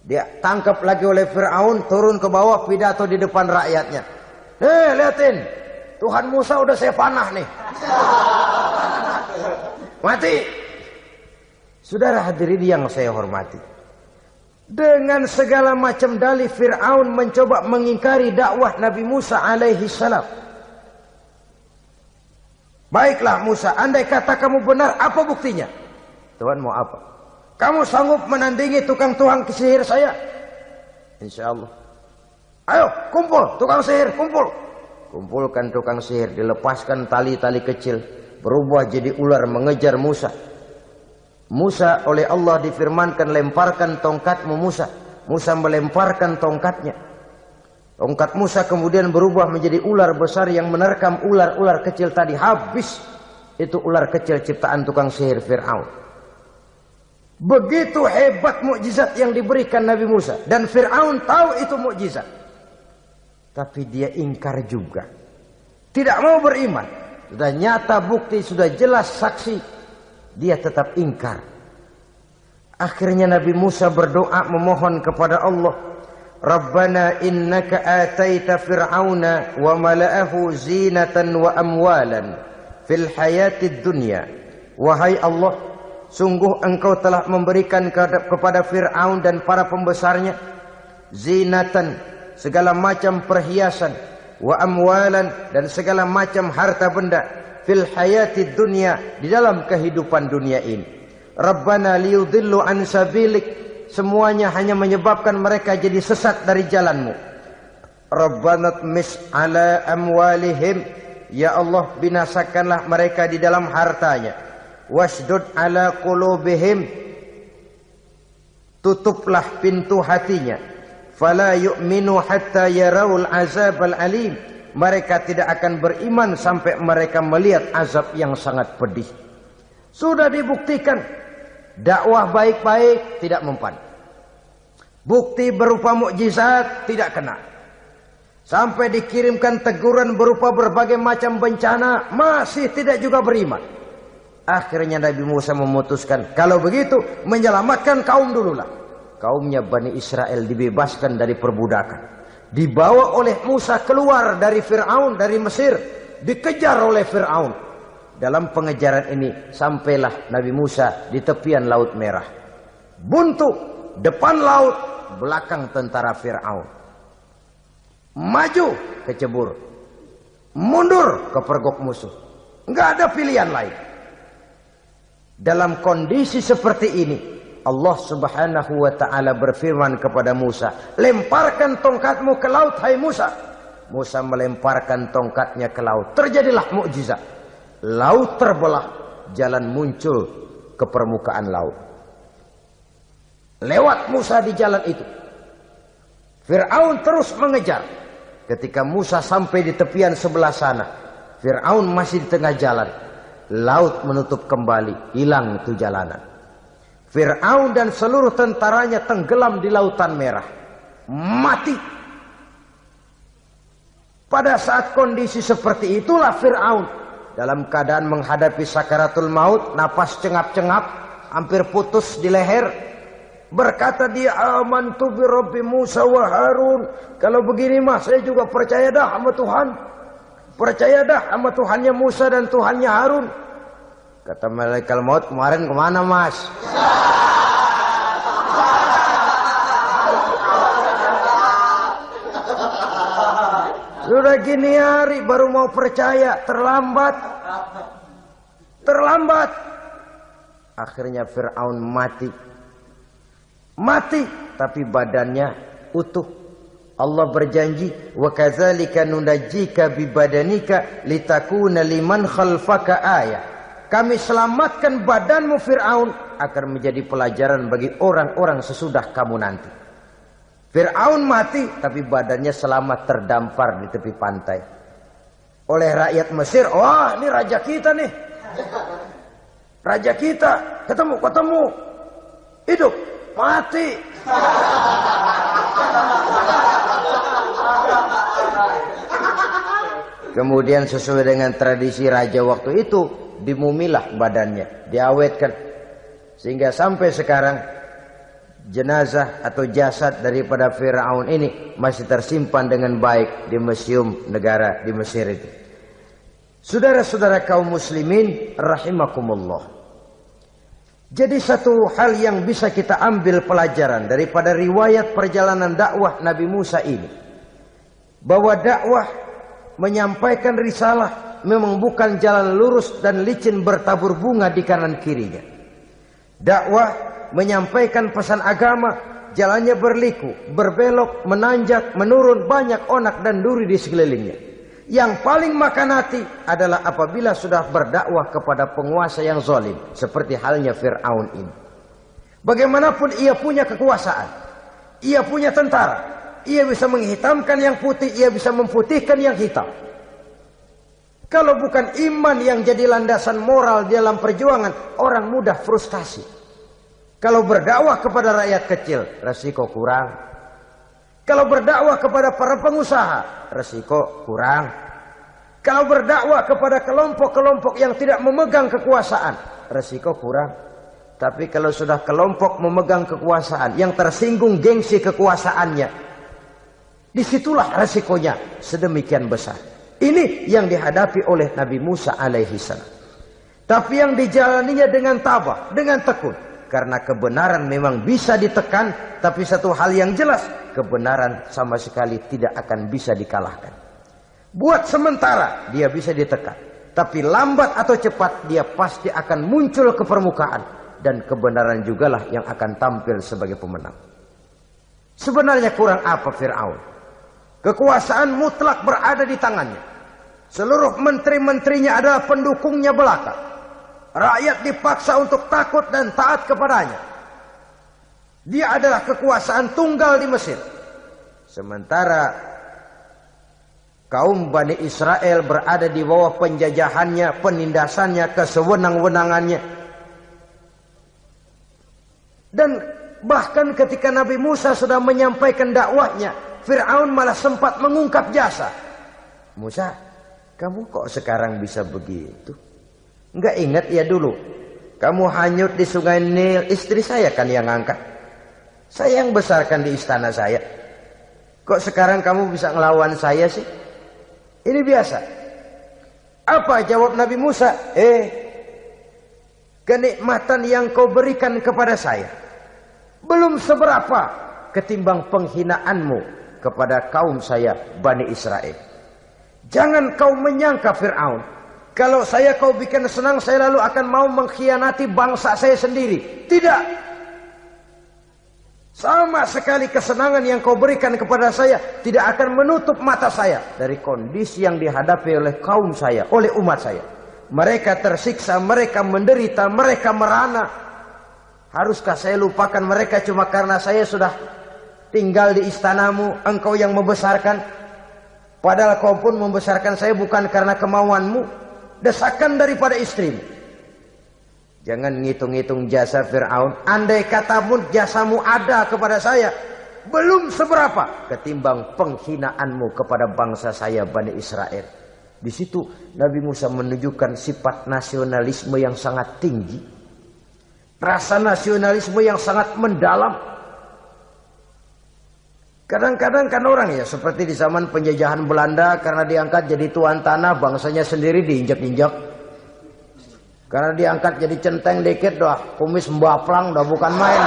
Dia tangkap lagi oleh Fir'aun, turun ke bawah, pidato di depan rakyatnya. Lihatin, Tuhan Musa udah saya panah nih. Mati. Saudara hadirin yang saya hormati, dengan segala macam dalih Fir'aun mencoba mengingkari dakwah Nabi Musa alaihi salam. Baiklah Musa, andai kata kamu benar, apa buktinya? Tuhan mau apa? Kamu sanggup menandingi tukang sihir saya? Insya Allah. Ayo kumpul tukang sihir, kumpul. Kumpulkan tukang sihir, dilepaskan tali-tali kecil, berubah jadi ular mengejar Musa. Musa oleh Allah difirmankan, lemparkan tongkatmu Musa. Musa melemparkan tongkatnya. Tongkat Musa kemudian berubah menjadi ular besar yang menerkam ular-ular kecil tadi. Habis itu ular kecil ciptaan tukang sihir Fir'aun. Begitu hebat mukjizat yang diberikan Nabi Musa, dan Fir'aun tahu itu mukjizat. Tapi dia ingkar juga. Tidak mau beriman. Sudah nyata bukti, sudah jelas saksi, dia tetap ingkar. Akhirnya Nabi Musa berdoa memohon kepada Allah, Rabbana innaka ataita fir'auna wa mala'ahu zinatan wa amwalan fil hayatid dunya. Wahai Allah, sungguh engkau telah memberikan kepada Fir'aun dan para pembesarnya zinatan, segala macam perhiasan, wa amwalan, dan segala macam harta benda, fil hayatid dunya, di dalam kehidupan dunia ini. Rabbana liyudillu an sabilik, semuanya hanya menyebabkan mereka jadi sesat dari jalanmu. Rabbana tmis ala amwalihim, ya Allah binasakanlah mereka di dalam hartanya. Wasdud ala qulubihim, tutuplah pintu hatinya. Fala yu'minu hatta yarawul azabal alim, mereka tidak akan beriman sampai mereka melihat azab yang sangat pedih. Sudah dibuktikan dakwah baik-baik tidak mempan. Bukti berupa mukjizat tidak kena. Sampai dikirimkan teguran berupa berbagai macam bencana, masih tidak juga beriman. Akhirnya Nabi Musa memutuskan, kalau begitu menyelamatkan kaum dululah. Kaumnya Bani Israel dibebaskan dari perbudakan. Dibawa oleh Musa keluar dari Fir'aun, dari Mesir. Dikejar oleh Fir'aun. Dalam pengejaran ini sampailah Nabi Musa di tepian Laut Merah. Buntu, depan laut, belakang tentara Fir'aun. Maju, kecebur. Mundur, kepergok musuh. Enggak ada pilihan lain. Dalam kondisi seperti ini, Allah Subhanahu wa ta'ala berfirman kepada Musa, lemparkan tongkatmu ke laut, hai Musa. Musa melemparkan tongkatnya ke laut. Terjadilah mukjizat. Laut terbelah, jalan muncul ke permukaan laut. Lewat Musa di jalan itu, Fir'aun terus mengejar. Ketika Musa sampai di tepian sebelah sana, Fir'aun masih di tengah jalan. Laut menutup kembali, hilang itu jalanan. Fir'aun dan seluruh tentaranya tenggelam di Lautan Merah. Mati. Pada saat kondisi seperti itulah Fir'aun dalam keadaan menghadapi sakaratul maut, napas cengap-cengap, hampir putus di leher. Berkata dia, amantu bi Rabbi Musa wa Harun. Kalau begini mah saya juga percaya dah sama Tuhan. Percaya dah sama Tuhannya Musa dan Tuhannya Harun. Kata malaikat maut, kemarin kemana mas? Sudah gini hari baru mau percaya, terlambat. Terlambat. Akhirnya Fir'aun mati. Mati, tapi badannya utuh. Allah berjanji, wa kadzalika nunajjika bi badanika litakuna liman khalfaka ayah. Kami selamatkan badanmu Fir'aun agar menjadi pelajaran bagi orang-orang sesudah kamu nanti. Fir'aun mati, tapi badannya selamat terdampar di tepi pantai. Oleh rakyat Mesir, wah ini raja kita nih. Raja kita, ketemu. Hidup, mati. Kemudian sesuai dengan tradisi raja waktu itu, dimumilah badannya, diawetkan. Sehingga sampai sekarang, jenazah atau jasad daripada Fir'aun ini masih tersimpan dengan baik di museum negara di Mesir itu. Saudara-saudara kaum muslimin rahimakumullah. Jadi satu hal yang bisa kita ambil pelajaran daripada riwayat perjalanan dakwah Nabi Musa ini, bahwa dakwah menyampaikan risalah memang bukan jalan lurus dan licin bertabur bunga di kanan kirinya. Dakwah menyampaikan pesan agama, jalannya berliku, berbelok, menanjak, menurun, banyak onak dan duri di sekelilingnya. Yang paling makan hati adalah apabila sudah berdakwah kepada penguasa yang zalim, seperti halnya Fir'aun ini. Bagaimanapun ia punya kekuasaan, ia punya tentara, ia bisa menghitamkan yang putih, ia bisa memutihkan yang hitam. Kalau bukan iman yang jadi landasan moral dalam perjuangan, orang mudah frustasi. Kalau berdakwah kepada rakyat kecil, resiko kurang. Kalau berdakwah kepada para pengusaha, resiko kurang. Kalau berdakwah kepada kelompok-kelompok yang tidak memegang kekuasaan, resiko kurang. Tapi kalau sudah kelompok memegang kekuasaan, yang tersinggung gengsi kekuasaannya, disitulah resikonya sedemikian besar. Ini yang dihadapi oleh Nabi Musa alaihi salam. Tapi yang dijalaninya dengan tabah, dengan tekun. Karena kebenaran memang bisa ditekan, tapi satu hal yang jelas, kebenaran sama sekali tidak akan bisa dikalahkan. Buat sementara dia bisa ditekan, tapi lambat atau cepat dia pasti akan muncul ke permukaan, dan kebenaran jugalah yang akan tampil sebagai pemenang. Sebenarnya kurang apa Fir'aun? Kekuasaan mutlak berada di tangannya. Seluruh menteri-menterinya adalah pendukungnya belaka. Rakyat dipaksa untuk takut dan taat kepadanya. Dia adalah kekuasaan tunggal di Mesir. Sementara kaum Bani Israel berada di bawah penjajahannya, penindasannya, kesewenang-wenangannya. Dan bahkan ketika Nabi Musa sudah menyampaikan dakwahnya, Fir'aun malah sempat mengungkap jasa. Musa, kamu kok sekarang bisa begitu? Enggak ingat ya dulu, kamu hanyut di sungai Nil, istri saya kan yang angkat. Saya yang besarkan di istana saya. Kok sekarang kamu bisa ngelawan saya sih? Ini biasa. Apa jawab Nabi Musa? Kenikmatan yang kau berikan kepada saya belum seberapa ketimbang penghinaanmu kepada kaum saya Bani Israel. Jangan kau menyangka Fir'aun, kalau saya kau bikin senang, saya lalu akan mau mengkhianati bangsa saya sendiri. Tidak. Sama sekali kesenangan yang kau berikan kepada saya tidak akan menutup mata saya dari kondisi yang dihadapi oleh kaum saya, oleh umat saya. Mereka tersiksa, mereka menderita, mereka merana. Haruskah saya lupakan mereka cuma karena saya sudah tinggal di istanamu, engkau yang membesarkan? Padahal kau pun membesarkan saya bukan karena kemauanmu. Desakan daripada istrimu. Jangan ngitung-ngitung jasa Fir'aun. Andai kata pun jasamu ada kepada saya, belum seberapa ketimbang penghinaanmu kepada bangsa saya Bani Israel. Di situ Nabi Musa menunjukkan sifat nasionalisme yang sangat tinggi. Rasa nasionalisme yang sangat mendalam. Kadang-kadang kan orang ya seperti di zaman penjajahan Belanda, karena diangkat jadi tuan tanah, bangsanya sendiri diinjak-injak. Karena diangkat jadi centeng dikit dah, kumis mbaplang dah, bukan main.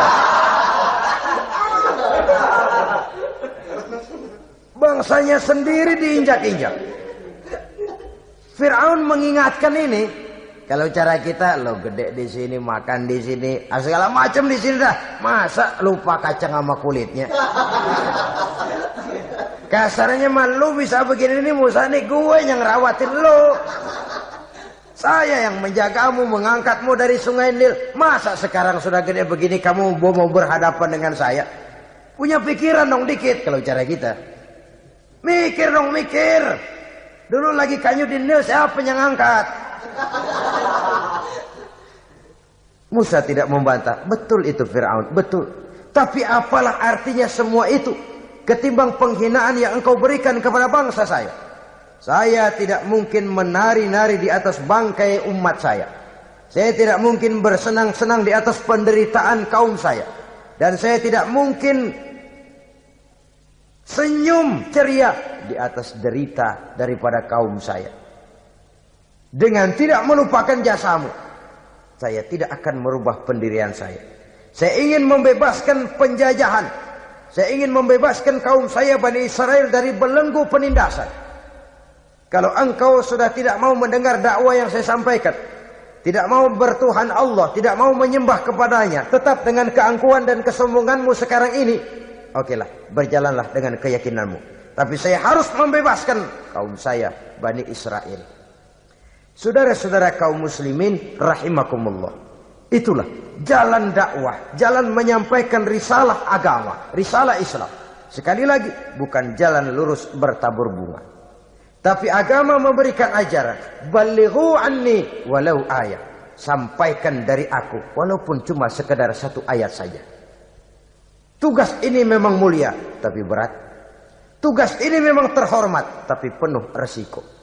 Bangsanya sendiri diinjak-injak. Fir'aun mengingatkan ini. Kalau cara kita, lo gede di sini, makan di sini, segala macam di sini dah. Masa lupa kacang sama kulitnya? Kasarnya mah lu bisa begini nih, Musa nih, gue yang rawatin lo. Saya yang menjagamu, mengangkatmu dari sungai Nil. Masa sekarang sudah gede begini kamu mau berhadapan dengan saya? Punya pikiran dong dikit kalau cara kita. Mikir dong, mikir. Dulu lagi kanyu di Nil, siapa yang angkat? Musa tidak membantah. Betul itu Fir'aun, betul. Tapi apalah artinya semua itu ketimbang penghinaan yang engkau berikan kepada bangsa saya. Saya tidak mungkin menari-nari di atas bangkai umat saya. Saya tidak mungkin bersenang-senang di atas penderitaan kaum saya. Dan saya tidak mungkin senyum ceria di atas derita daripada kaum saya. Dengan tidak melupakan jasamu, saya tidak akan merubah pendirian saya. Saya ingin membebaskan penjajahan. Saya ingin membebaskan kaum saya Bani Israel dari belenggu penindasan. Kalau engkau sudah tidak mau mendengar dakwah yang saya sampaikan, tidak mau bertuhan Allah, tidak mau menyembah kepadanya, tetap dengan keangkuhan dan kesombonganmu sekarang ini, okelah, berjalanlah dengan keyakinanmu. Tapi saya harus membebaskan kaum saya Bani Israel. Saudara-saudara kaum muslimin rahimakumullah. Itulah jalan dakwah, jalan menyampaikan risalah agama, risalah Islam. Sekali lagi, bukan jalan lurus bertabur bunga. Tapi agama memberikan ajaran, balighu anni walau ayat. Sampaikan dari aku walaupun cuma sekedar satu ayat saja. Tugas ini memang mulia tapi berat. Tugas ini memang terhormat tapi penuh resiko.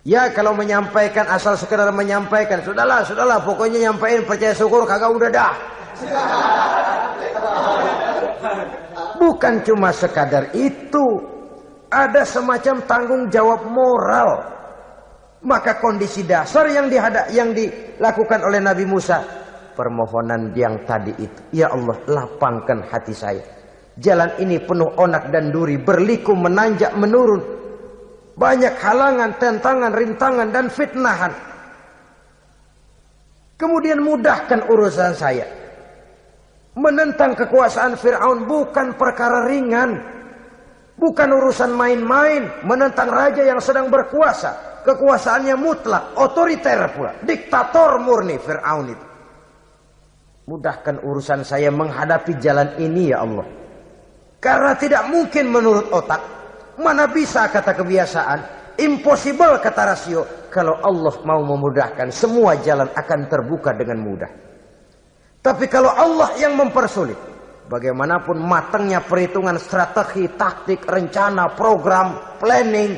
Ya kalau menyampaikan asal sekedar menyampaikan, sudahlah, pokoknya nyampaikan, percaya syukur kagak udah dah. Bukan cuma sekadar itu, ada semacam tanggung jawab moral. Maka kondisi dasar yang dilakukan oleh Nabi Musa, permohonan yang tadi itu, ya Allah lapangkan hati saya. Jalan ini penuh onak dan duri, berliku, menanjak, menurun. Banyak halangan, tentangan, rintangan, dan fitnahan. Kemudian mudahkan urusan saya. Menentang kekuasaan Fir'aun bukan perkara ringan. Bukan urusan main-main. Menentang raja yang sedang berkuasa. Kekuasaannya mutlak, otoriter pula. Diktator murni Fir'aun itu. Mudahkan urusan saya menghadapi jalan ini ya Allah. Karena tidak mungkin menurut otak. Mana bisa kata kebiasaan, impossible kata rasio. Kalau Allah mau memudahkan, semua jalan akan terbuka dengan mudah. Tapi kalau Allah yang mempersulit, bagaimanapun matangnya perhitungan strategi, taktik, rencana, program, planning,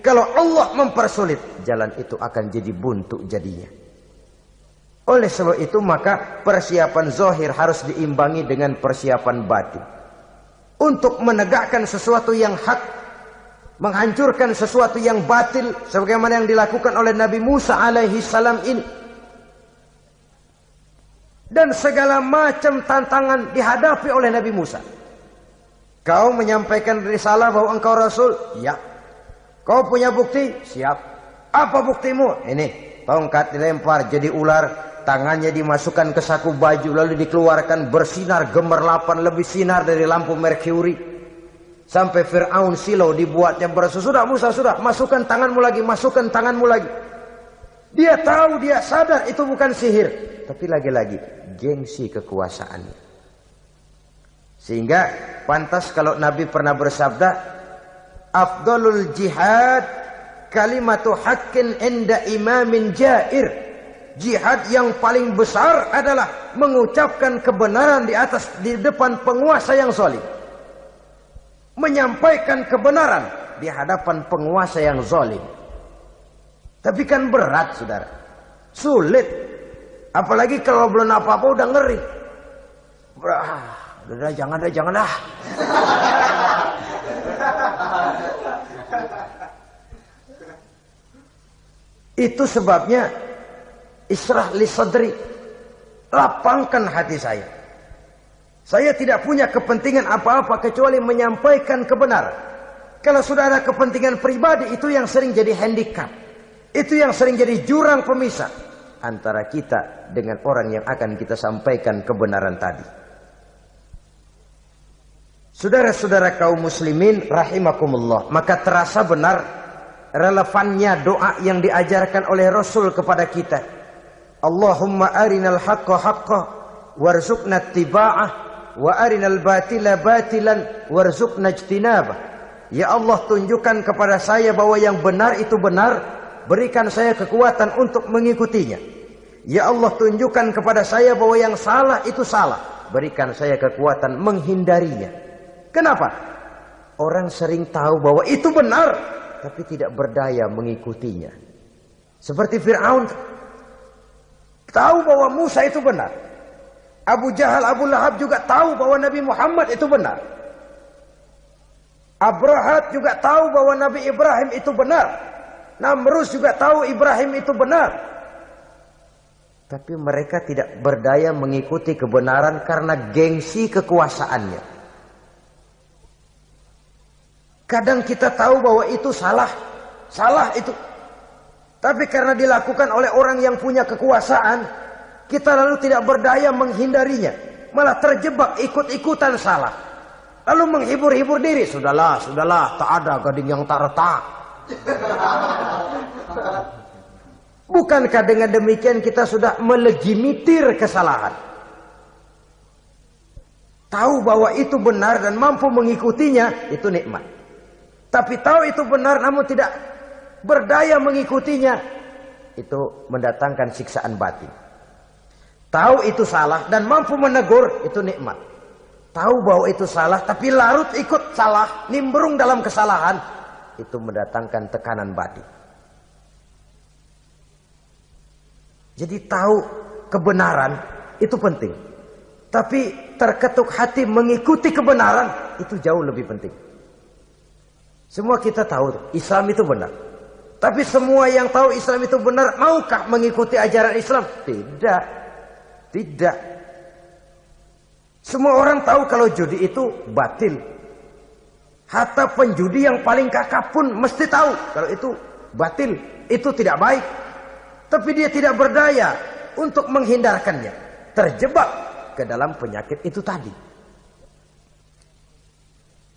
kalau Allah mempersulit, jalan itu akan jadi buntu jadinya. Oleh sebab itu maka persiapan zahir harus diimbangi dengan persiapan batin. Untuk menegakkan sesuatu yang hak, menghancurkan sesuatu yang batil sebagaimana yang dilakukan oleh Nabi Musa alaihi salam ini. Dan segala macam tantangan dihadapi oleh Nabi Musa. Kau menyampaikan risalah bahwa engkau Rasul? Ya. Kau punya bukti? Siap. Apa buktimu? Ini. Tongkat dilempar jadi ular, tangannya dimasukkan ke saku baju lalu dikeluarkan bersinar gemerlapan, lebih sinar dari lampu merkuri. Sampai Fir'aun silau dibuatnya sudah Musa, sudah, masukkan tanganmu lagi, masukkan tanganmu lagi. Dia tahu, dia sadar itu bukan sihir, tapi lagi-lagi gengsi kekuasaannya. Sehingga pantas kalau Nabi pernah bersabda, afdalul jihad kalimatu haqqin inda imamin jair. Jihad yang paling besar adalah mengucapkan kebenaran di depan penguasa yang zalim. menyampaikan kebenaran di hadapan penguasa yang zalim. Tapi kan berat, saudara. Sulit. Apalagi kalau belum apa-apa udah ngeri. Udah jangan dah. Itu sebabnya Ishrah li sadri, lapangkan hati saya. Saya tidak punya kepentingan apa-apa kecuali menyampaikan kebenaran. Kalau sudah ada kepentingan pribadi, itu yang sering jadi handicap. Itu yang sering jadi jurang pemisah antara kita dengan orang yang akan kita sampaikan kebenaran tadi. Saudara-saudara kaum muslimin rahimakumullah, maka terasa benar relevannya doa yang diajarkan oleh Rasul kepada kita. Allahumma arinal haqqa haqqa warzuqna ittiba'ah wa arinal batila batilan warzuqna ijtinabah. Ya Allah, tunjukkan kepada saya bahwa yang benar itu benar, berikan saya kekuatan untuk mengikutinya. Ya Allah, tunjukkan kepada saya bahwa yang salah itu salah, berikan saya kekuatan menghindarinya. Kenapa? Orang sering tahu bahwa itu benar, tapi tidak berdaya mengikutinya. Seperti Fir'aun tahu bahwa Musa itu benar. Abu Jahal, Abu Lahab juga tahu bahwa Nabi Muhammad itu benar. Abrahat juga tahu bahwa Nabi Ibrahim itu benar. Namrus juga tahu Ibrahim itu benar. Tapi mereka tidak berdaya mengikuti kebenaran karena gengsi kekuasaannya. Kadang kita tahu bahwa itu salah. Salah itu. Tapi karena dilakukan oleh orang yang punya kekuasaan, kita lalu tidak berdaya menghindarinya. Malah terjebak ikut-ikutan salah. Lalu menghibur-hibur diri. Sudahlah, tak ada gading yang tak retak. Bukankah dengan demikian kita sudah melegimitir kesalahan? Tahu bahwa itu benar dan mampu mengikutinya, itu nikmat. Tapi tahu itu benar namun tidak berdaya mengikutinya, itu mendatangkan siksaan batin. Tahu itu salah dan mampu menegur, itu nikmat. Tahu bahwa itu salah tapi larut ikut salah, nimbrung dalam kesalahan, itu mendatangkan tekanan batin. Jadi tahu kebenaran itu penting. Tapi terketuk hati mengikuti kebenaran itu jauh lebih penting. Semua kita tahu Islam itu benar. Tapi semua yang tahu Islam itu benar, maukah mengikuti ajaran Islam? Tidak. Tidak. Semua orang tahu kalau judi itu batil. Hatta penjudi yang paling kakap pun mesti tahu kalau itu batil, itu tidak baik. Tapi dia tidak berdaya untuk menghindarkannya. Terjebak ke dalam penyakit itu tadi.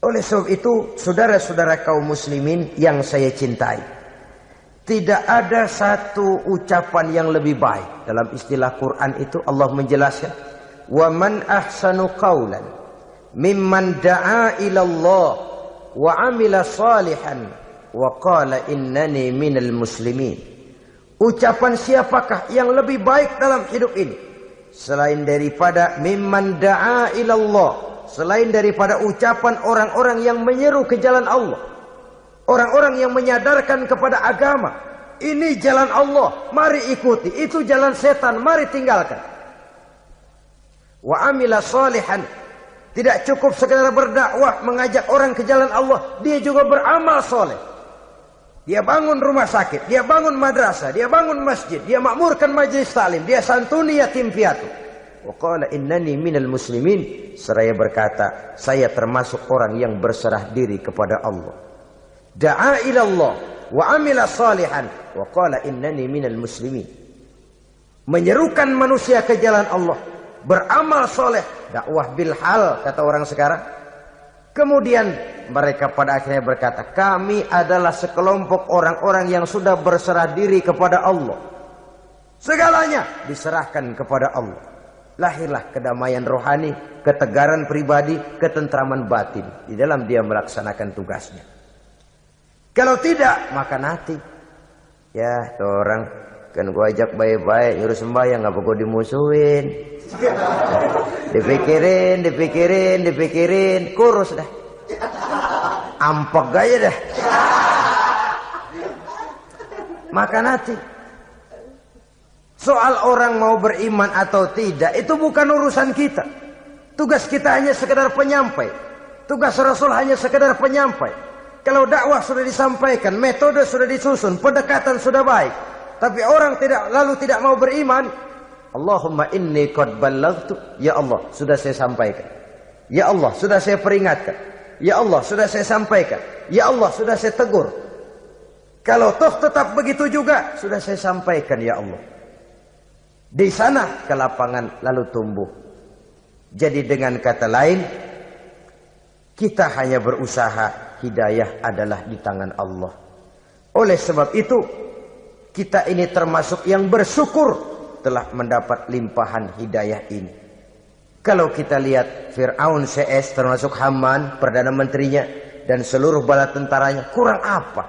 Oleh sebab itu, saudara-saudara kaum muslimin yang saya cintai, tidak ada satu ucapan yang lebih baik. Dalam istilah Quran itu Allah menjelaskan, "Wa man ahsanu qawlan mimman da'a ila Allah wa 'amila salihan wa qala innani minal muslimin." Ucapan siapakah yang lebih baik dalam hidup ini selain daripada mimman da'a ila Allah, selain daripada ucapan orang-orang yang menyeru ke jalan Allah, orang-orang yang menyadarkan kepada agama, ini jalan Allah, mari ikuti, itu jalan setan, mari tinggalkan. Wa amila salihan, tidak cukup sekedar berdakwah mengajak orang ke jalan Allah, dia juga beramal soleh. Dia bangun rumah sakit, dia bangun madrasah, dia bangun masjid, dia makmurkan majelis taklim, dia santuni yatim piatu. Wa qala innani minal muslimin, seraya berkata, saya termasuk orang yang berserah diri kepada Allah. Da'a ila Allah wa amila salihan wa qala innani minal muslimin. Menyerukan manusia ke jalan Allah, beramal soleh, dakwah bil hal kata orang sekarang. Kemudian mereka pada akhirnya berkata, kami adalah sekelompok orang-orang yang sudah berserah diri kepada Allah. Segalanya diserahkan kepada Allah. Lahirlah kedamaian rohani, ketegaran pribadi, ketentraman batin di dalam dia melaksanakan tugasnya. Kalau tidak, maka nanti ya tuh orang kan gua ajak baik-baik nyuruh sembahyang, ngapa gua dimusuhin? Dipikirin, kurus dah. ampek gaya deh. Makan hati. Soal orang mau beriman atau tidak itu bukan urusan kita. Tugas kita hanya sekedar penyampai. Tugas Rasul hanya sekedar penyampai. Kalau dakwah sudah disampaikan, metode sudah disusun, pendekatan sudah baik, tapi orang tidak mau beriman, Allahumma inni qad ballaghtu, ya Allah, sudah saya sampaikan. Ya Allah, sudah saya peringatkan. Ya Allah, sudah saya sampaikan. Ya Allah, sudah saya tegur. Kalau toh tetap begitu juga, sudah saya sampaikan, ya Allah. Di sana kelapangan lalu tumbuh. Jadi dengan kata lain, kita hanya berusaha, hidayah adalah di tangan Allah. Oleh sebab itu, kita ini termasuk yang bersyukur telah mendapat limpahan hidayah ini. Kalau kita lihat Fir'aun CS termasuk Haman, Perdana Menterinya, dan seluruh bala tentaranya, kurang apa?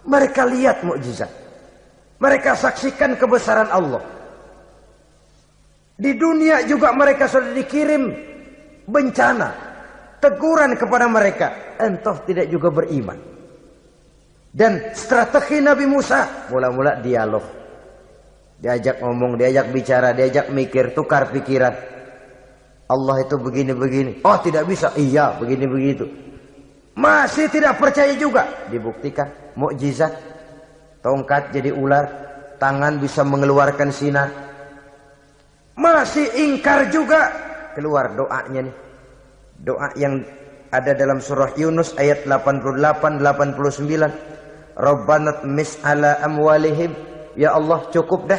Mereka lihat mukjizat. Mereka saksikan kebesaran Allah. Di dunia juga mereka sudah dikirim bencana, teguran kepada mereka, entah tidak juga beriman. Dan strategi Nabi Musa mula-mula dialog, diajak ngomong, diajak bicara, diajak mikir, tukar pikiran. Allah itu begini-begini, oh tidak bisa, iya begini-begitu. Masih tidak percaya juga, dibuktikan mukjizat, tongkat jadi ular, tangan bisa mengeluarkan sinar. Masih ingkar juga, keluar doanya nih. Doa yang ada dalam surah Yunus ayat 88-89. Rabbana tmis ala amwalihim. Ya Allah, cukup dah.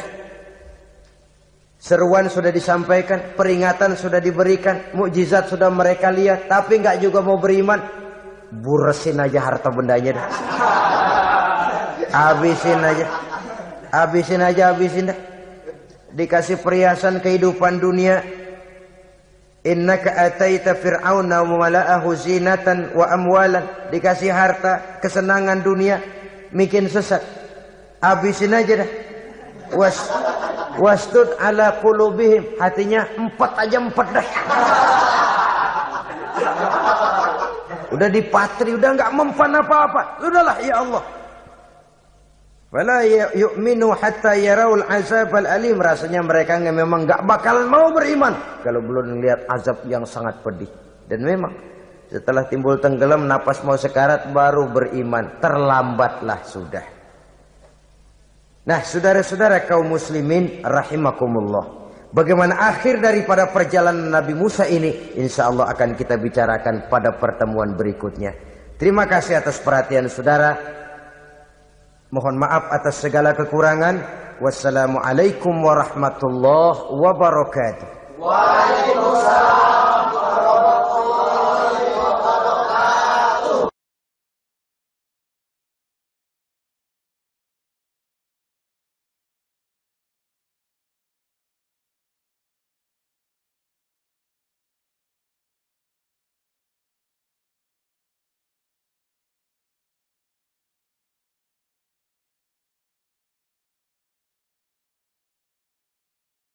Seruan sudah disampaikan, peringatan sudah diberikan, mukjizat sudah mereka lihat, tapi nggak juga mau beriman. Buresin aja harta bendanya dah. Habisin aja. Habisin dah. Dikasih perhiasan kehidupan dunia. Innaka ataita fir'auna wa mala'ahu zinatan wa amwalan. Dikasih harta, kesenangan dunia, bikin sesat. Habisin aja dah. Wastud ala qulubihim. Hatinya 4 dah. Udah dipatri, udah enggak mempan apa-apa. Sudahlah ya Allah. Wala yu'minu hatta yaraul azab al-alim. Rasanya mereka memang enggak bakal mau beriman kalau belum melihat azab yang sangat pedih. Dan memang setelah timbul tenggelam, napas mau sekarat, baru beriman. Terlambatlah sudah. Nah, saudara-saudara kaum muslimin rahimakumullah, bagaimana akhir daripada perjalanan Nabi Musa ini, insya Allah akan kita bicarakan pada pertemuan berikutnya. Terima kasih atas perhatian saudara. Mohon maaf atas segala kekurangan. Wassalamualaikum warahmatullahi wabarakatuh. Waalaikumsalam.